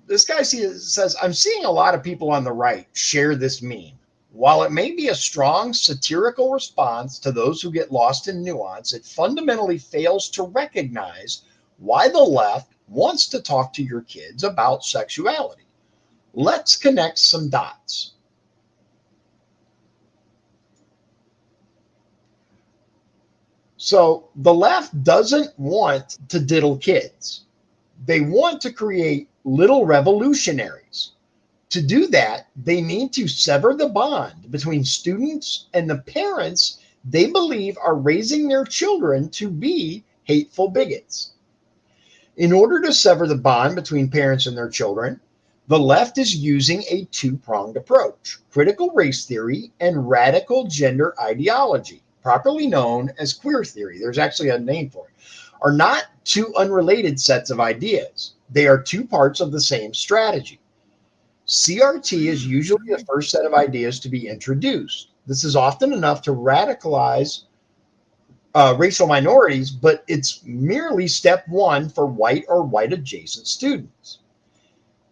this guy says, I'm seeing a lot of people on the right share this meme. While it may be a strong satirical response to those who get lost in nuance, it fundamentally fails to recognize why the left wants to talk to your kids about sexuality. Let's connect some dots. So the left doesn't want to diddle kids. They want to create little revolutionaries. To do that, they need to sever the bond between students and the parents they believe are raising their children to be hateful bigots. In order to sever the bond between parents and their children, the left is using a two-pronged approach: critical race theory and radical gender ideology, properly known as queer theory. There's actually a name for it. Are not two unrelated sets of ideas. They are two parts of the same strategy. CRT is usually the first set of ideas to be introduced. This is often enough to radicalize racial minorities, but it's merely step one for white or white adjacent students.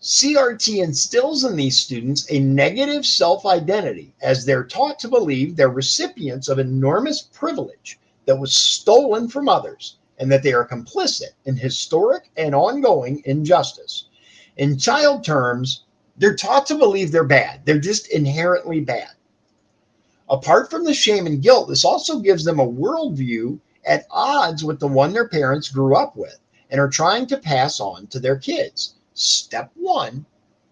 CRT instills in these students a negative self-identity as they're taught to believe they're recipients of enormous privilege that was stolen from others and that they are complicit in historic and ongoing injustice. In child terms, they're taught to believe they're bad. They're just inherently bad. Apart from the shame and guilt, this also gives them a worldview at odds with the one their parents grew up with and are trying to pass on to their kids. Step one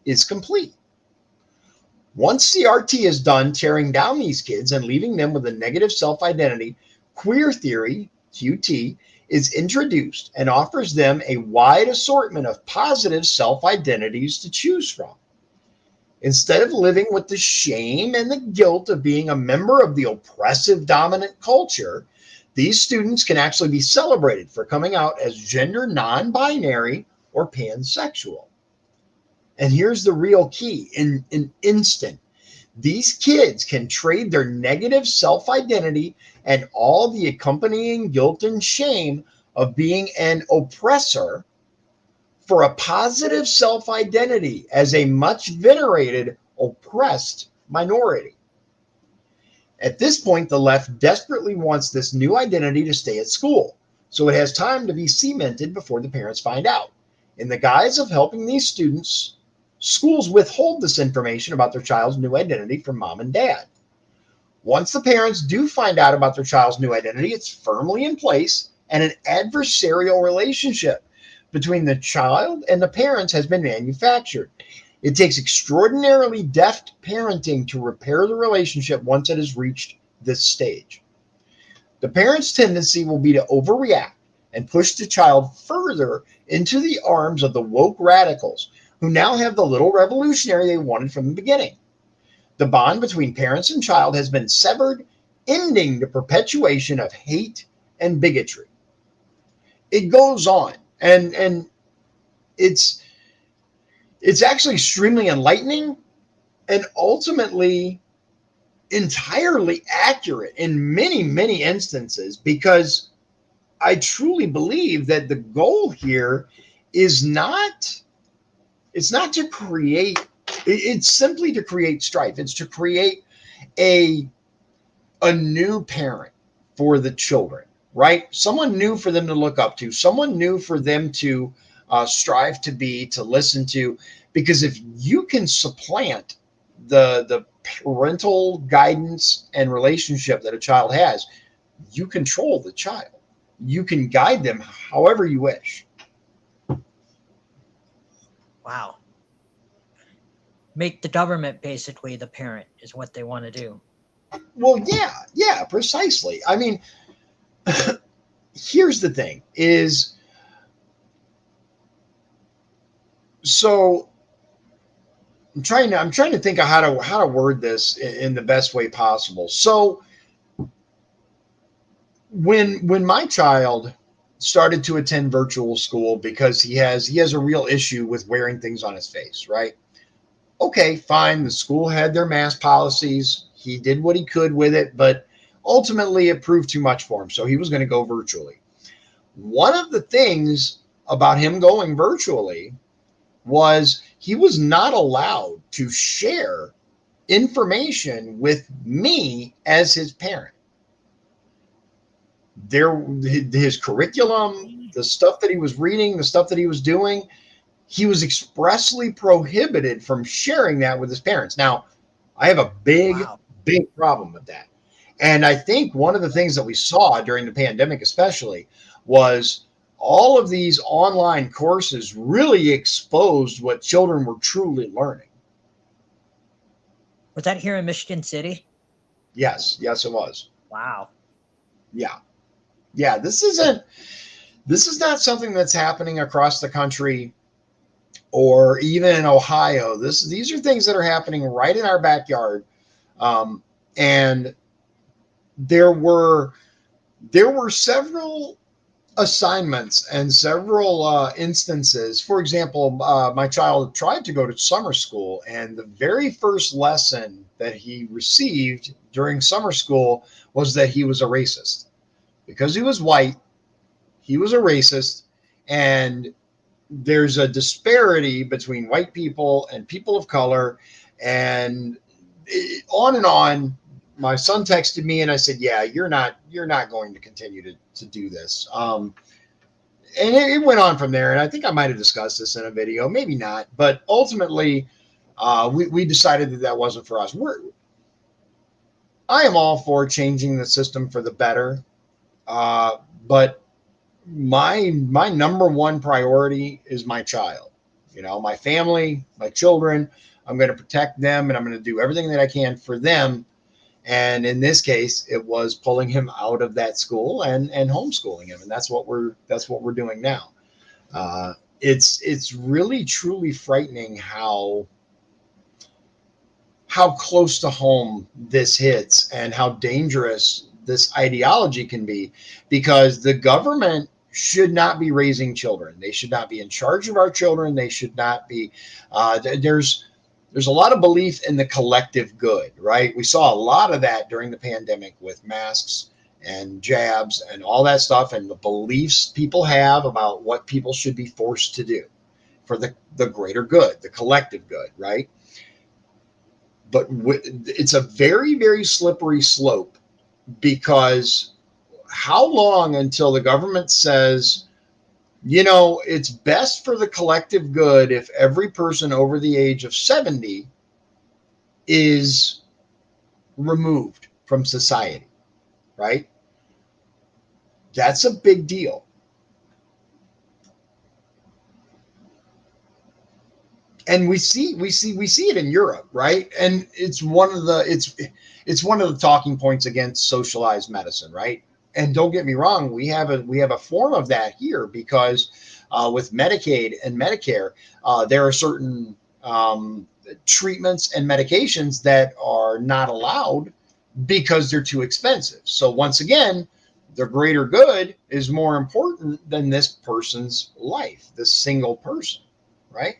is complete. Once CRT is done tearing down these kids and leaving them with a negative self-identity, queer theory, QT, is introduced and offers them a wide assortment of positive self-identities to choose from. Instead of living with the shame and the guilt of being a member of the oppressive dominant culture, these students can actually be celebrated for coming out as gender non-binary or pansexual. And here's the real key: in an instant, these kids can trade their negative self-identity and all the accompanying guilt and shame of being an oppressor for a positive self-identity as a much venerated, oppressed minority. At this point, the left desperately wants this new identity to stay at school, so it has time to be cemented before the parents find out. In the guise of helping these students, schools withhold this information about their child's new identity from mom and dad. Once the parents do find out about their child's new identity, it's firmly in place, and an adversarial relationship between the child and the parents has been manufactured. It takes extraordinarily deft parenting to repair the relationship once it has reached this stage. The parent's tendency will be to overreact and push the child further into the arms of the woke radicals who now have the little revolutionary they wanted from the beginning. The bond between parents and child has been severed, ending the perpetuation of hate and bigotry. It goes on. And it's actually extremely enlightening and ultimately entirely accurate in many, many instances, because I truly believe that the goal here is it's not to create, it's simply to create strife. It's to create a new parent for the children. Right? Someone new for them to look up to, someone new for them to strive to be, to listen to. Because if you can supplant the parental guidance and relationship that a child has, you control the child. You can guide them however you wish. Wow. Make the government basically the parent is what they want to do. Well, yeah, precisely. I mean, here's the thing is, so I'm trying to think of how to word this in the best way possible. So when my child started to attend virtual school because he has a real issue with wearing things on his face, right? Okay, fine. The school had their mask policies. He did what he could with it, but ultimately it proved too much for him. So he was going to go virtually. One of the things about him going virtually was he was not allowed to share information with me as his parent. His curriculum, the stuff that he was reading, the stuff that he was doing, he was expressly prohibited from sharing that with his parents. Now, I have a big problem with that. And I think one of the things that we saw during the pandemic, especially, was all of these online courses really exposed what children were truly learning. Was that here in Michigan City? Yes, it was. Wow. Yeah. This is not something that's happening across the country or even in Ohio. These are things that are happening right in our backyard. And there were several assignments and several instances. For example, my child tried to go to summer school, and the very first lesson that he received during summer school was that he was a racist. Because he was white, he was a racist, and there's a disparity between white people and people of color, and on and on. My son texted me, and I said, "Yeah, you're not going to continue to do this." And it went on from there. And I think I might have discussed this in a video, maybe not, but ultimately, we decided that wasn't for us. I am all for changing the system for the better, but my number one priority is my child. My family, my children. I'm going to protect them, and I'm going to do everything that I can for them. And in this case, it was pulling him out of that school and homeschooling him, and that's what we're doing now. It's really truly frightening how close to home this hits and how dangerous this ideology can be, because the government should not be raising children. They should not be in charge of our children. They should not be. There's a lot of belief in the collective good, right? We saw a lot of that during the pandemic with masks and jabs and all that stuff, and the beliefs people have about what people should be forced to do for the greater good, the collective good, right? But it's a very, very slippery slope, because how long until the government says, it's best for the collective good if every person over the age of 70 is removed from society, right? That's a big deal. And we see it in Europe, right? And it's one of the talking points against socialized medicine, right? And don't get me wrong, we have a form of that here, because with Medicaid and Medicare, there are certain treatments and medications that are not allowed because they're too expensive. So once again, the greater good is more important than this person's life, this single person, right?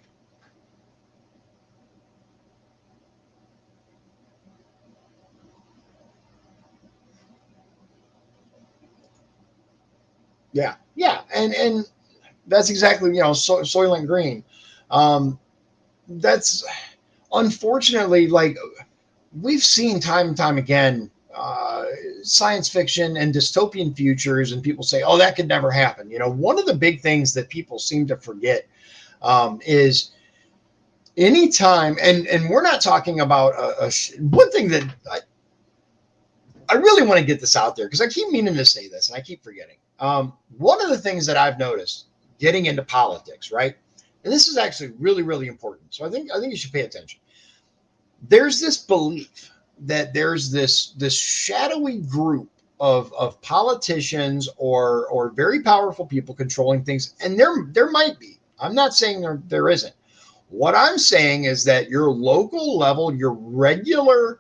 Yeah, and that's exactly, Soylent Green. That's unfortunately, like, we've seen time and time again, science fiction and dystopian futures, and people say, "Oh, that could never happen." One of the big things that people seem to forget is anytime, and we're not talking about one thing that I really want to get this out there, because I keep meaning to say this and I keep forgetting. One of the things that I've noticed getting into politics, right? And this is actually really, really important. So I think you should pay attention. There's this belief that there's this shadowy group of politicians or very powerful people controlling things. And there might be. I'm not saying there isn't. What I'm saying is that your local level, your regular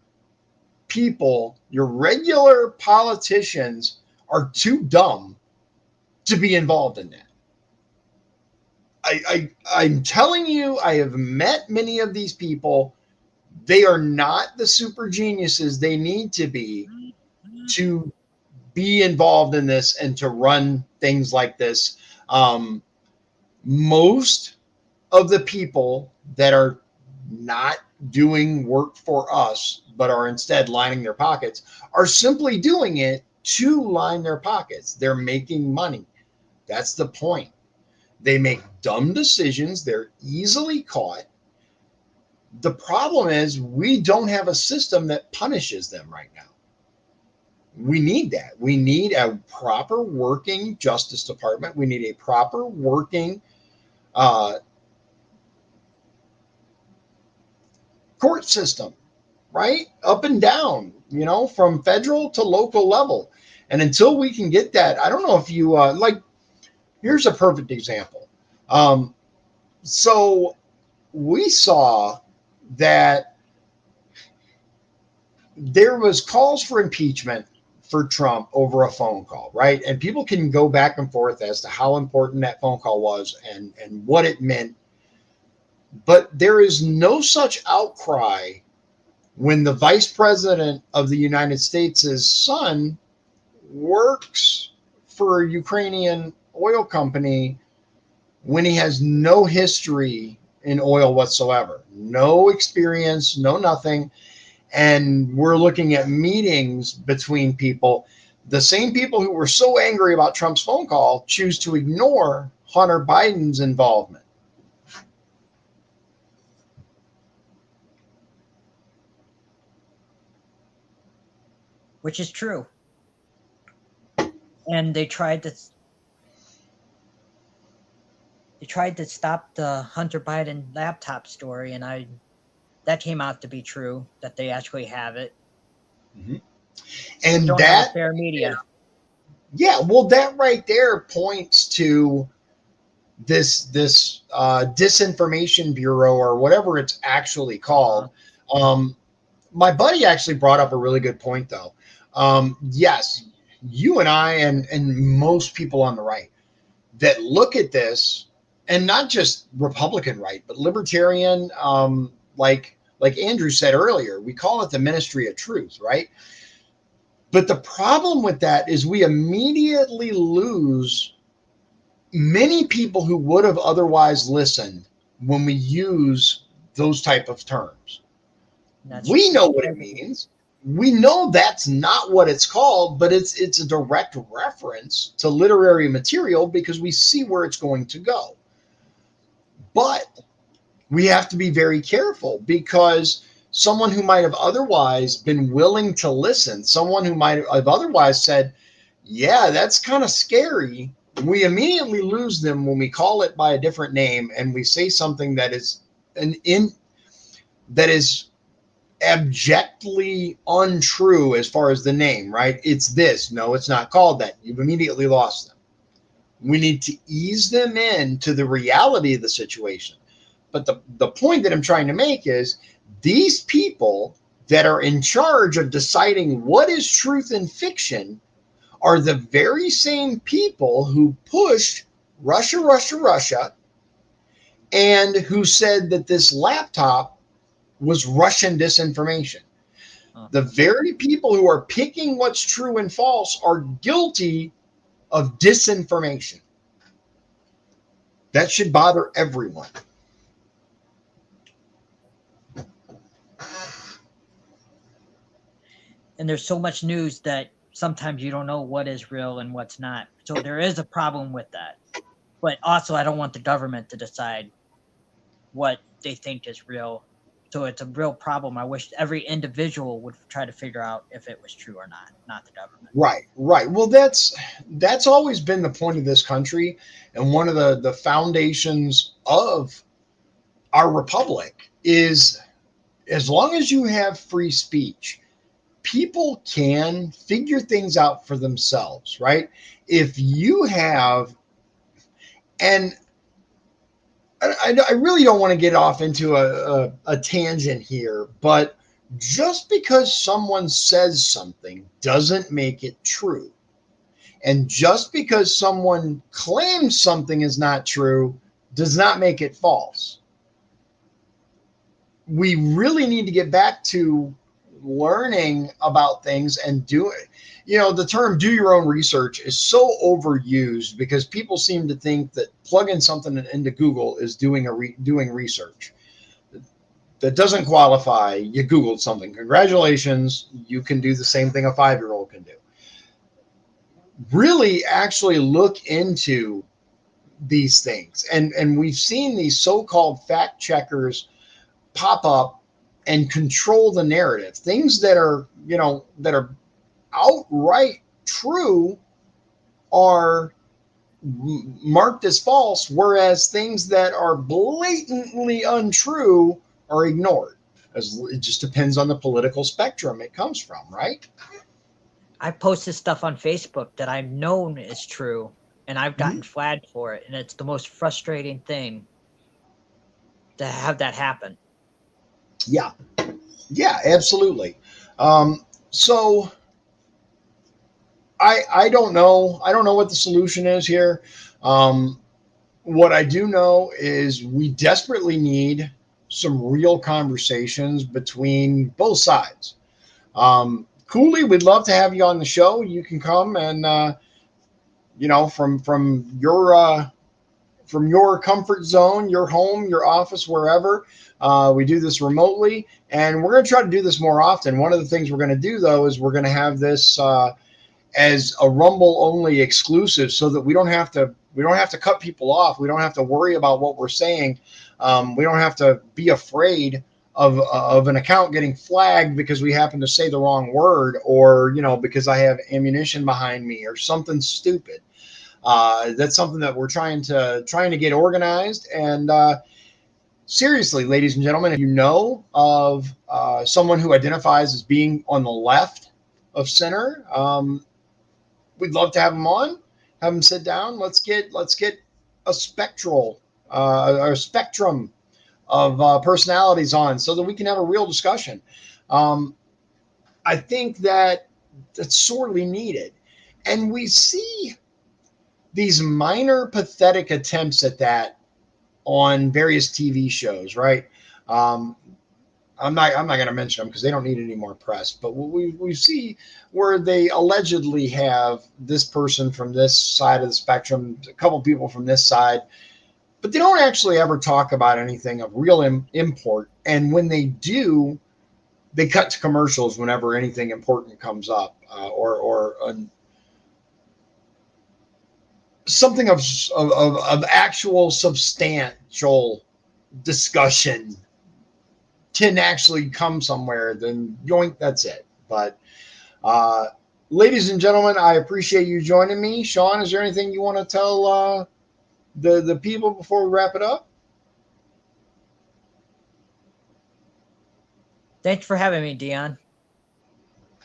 people, your regular politicians are too dumb to be involved in that. I'm telling you, I have met many of these people. They are not the super geniuses they need to be involved in this and to run things like this. Most of the people that are not doing work for us, but are instead lining their pockets, are simply doing it to line their pockets. They're making money. That's the point. They make dumb decisions. They're easily caught. The problem is we don't have a system that punishes them right now. We need that. We need a proper working Justice Department. We need a proper working court system, right? Up and down, from federal to local level. And until we can get that, I don't know if you here's a perfect example. So we saw that there was calls for impeachment for Trump over a phone call, right? And people can go back and forth as to how important that phone call was and what it meant. But there is no such outcry when the vice president of the United States' son works for a Ukrainian oil company when he has no history in oil whatsoever, no experience, no nothing. And we're looking at meetings between people. The same people who were so angry about Trump's phone call choose to ignore Hunter Biden's involvement. Which is true. And they tried to stop the Hunter Biden laptop story, and that came out to be true, that they actually have it. Mm-hmm. And don't that have fair media. Yeah, well, that right there points to this disinformation bureau, or whatever it's actually called. My buddy actually brought up a really good point, though. Yes, you and I and most people on the right that look at this, and not just Republican right, but libertarian, like Andrew said earlier, we call it the Ministry of Truth, right? But the problem with that is we immediately lose many people who would have otherwise listened when we use those type of terms. We know what it means. We know that's not what it's called, but it's a direct reference to literary material because we see where it's going to go. But we have to be very careful, because someone who might have otherwise been willing to listen, someone who might have otherwise said, yeah, that's kind of scary, we immediately lose them when we call it by a different name and we say something that is abjectly untrue as far as the name, right? It's this. No, it's not called that. You've immediately lost them. We need to ease them into the reality of the situation. But the point that I'm trying to make is these people that are in charge of deciding what is truth and fiction are the very same people who pushed Russia, and who said that this laptop was Russian disinformation. The very people who are picking what's true and false are guilty of disinformation. That should bother everyone. And there's so much news that sometimes you don't know what is real and what's not. So there is a problem with that. But also, I don't want the government to decide what they think is real. So it's a real problem. I wish every individual would try to figure out if it was true or not the government. Right. Well, that's always been the point of this country, and one of the foundations of our republic is, as long as you have free speech, people can figure things out for themselves, right? If you have, and I really don't want to get off into a tangent here, but just because someone says something doesn't make it true. And just because someone claims something is not true does not make it false. We really need to get back to learning about things and do it. The term "do your own research" is so overused because people seem to think that plugging something into Google is doing research. that doesn't qualify, you Googled something. Congratulations, you can do the same thing a 5-year-old can do. Really actually look into these things. And we've seen these so-called fact checkers pop up and control the narrative. Things that are, that are outright true are marked as false, whereas things that are blatantly untrue are ignored. As it just depends on the political spectrum it comes from, right? I posted stuff on Facebook that I've known is true, and I've gotten flagged for it, and it's the most frustrating thing to have that happen. Yeah, absolutely. So I don't know. I don't know what the solution is here. What I do know is we desperately need some real conversations between both sides. Cooley, we'd love to have you on the show. You can come and from your comfort zone, your home, your office, wherever. We do this remotely, and we're going to try to do this more often. One of the things we're going to do, though, is we're going to have this as a Rumble only exclusive, so that we don't have to cut people off. We don't have to worry about what we're saying. We don't have to be afraid of an account getting flagged because we happen to say the wrong word, or because I have ammunition behind me or something stupid. That's something that we're trying to get organized. And seriously, ladies and gentlemen, if you know of someone who identifies as being on the left of center, we'd love to have them on, have them sit down. Let's get a spectrum of personalities on, so that we can have a real discussion. I think that's sorely needed. And we see these minor pathetic attempts at that on various TV shows, right? I'm not going to mention them because they don't need any more press. But we see where they allegedly have this person from this side of the spectrum, a couple people from this side, but they don't actually ever talk about anything of real import. And when they do, they cut to commercials whenever anything important comes up, or something of actual substantial discussion can actually come somewhere. Then yoink, that's it. But ladies and gentlemen, I appreciate you joining me. Shawn, is there anything you want to tell the people before we wrap it up? Thanks for having me, Dion.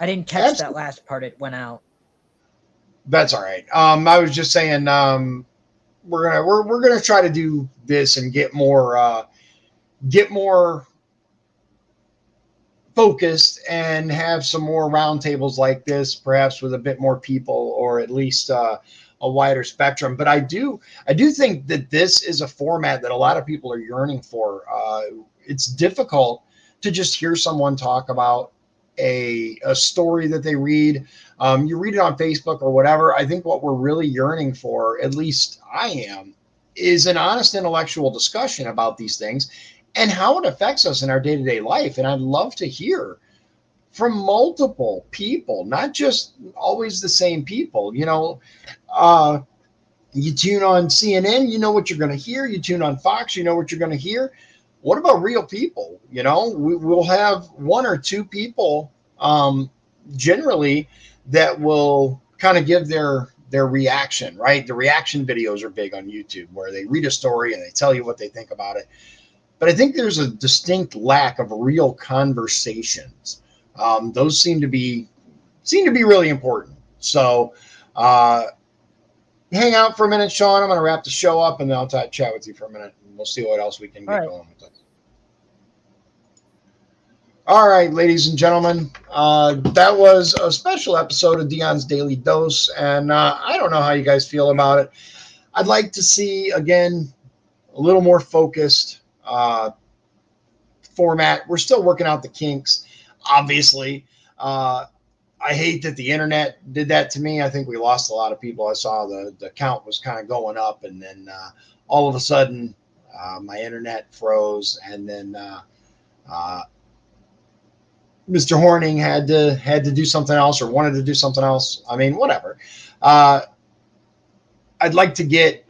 I didn't catch that last part. It went out. That's all right. I was just saying, we're gonna try to do this and get more focused and have some more roundtables like this, perhaps with a bit more people, or at least a wider spectrum. But I do think that this is a format that a lot of people are yearning for. It's difficult to just hear someone talk about a story that they read. You read it on Facebook or whatever. I think what we're really yearning for, at least I am, is an honest intellectual discussion about these things and how it affects us in our day-to-day life. And I'd love to hear from multiple people, not just always the same people. You tune on CNN, you know what you're going to hear. You tune on Fox, you know what you're going to hear. What about real people? We'll have one or two people generally that will kind of give their reaction, right? The reaction videos are big on YouTube, where they read a story and they tell you what they think about it. But I think there's a distinct lack of real conversations. Those seem to be really important. So hang out for a minute, Shawn. I'm going to wrap the show up, and then I'll chat with you for a minute, and we'll see what else we can get going with this. All right, ladies and gentlemen, that was a special episode of Dion's Daily Dose, and I don't know how you guys feel about it. I'd like to see, again, a little more focused format. We're still working out the kinks, obviously. I hate that the internet did that to me. I think we lost a lot of people. I saw the count was kind of going up, and then all of a sudden my internet froze, and then Mr. Horning had to do something else or wanted to do something else. I mean, whatever. I'd like to get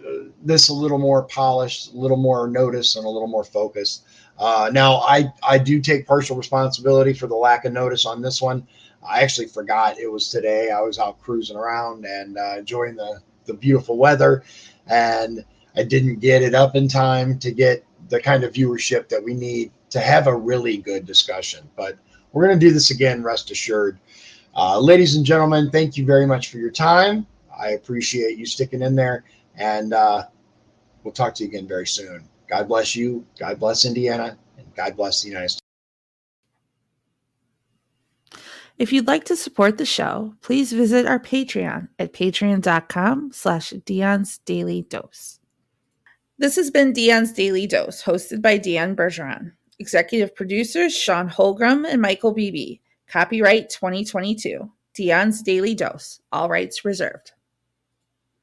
this a little more polished, a little more notice, and a little more focused. Now, I do take partial responsibility for the lack of notice on this one. I actually forgot it was today. I was out cruising around and enjoying the beautiful weather, and I didn't get it up in time to get the kind of viewership that we need to have a really good discussion. But we're going to do this again, rest assured. Ladies and gentlemen, thank you very much for your time. I appreciate you sticking in there, and we'll talk to you again very soon. God bless you. God bless Indiana, and God bless the United States. If you'd like to support the show, please visit our Patreon at patreon.com/Dion's Daily Dose. This has been Dion's Daily Dose, hosted by Dion Bergeron. Executive producers Shawn Holmgren and Michael Beebe. Copyright 2022. Dion's Daily Dose. All rights reserved.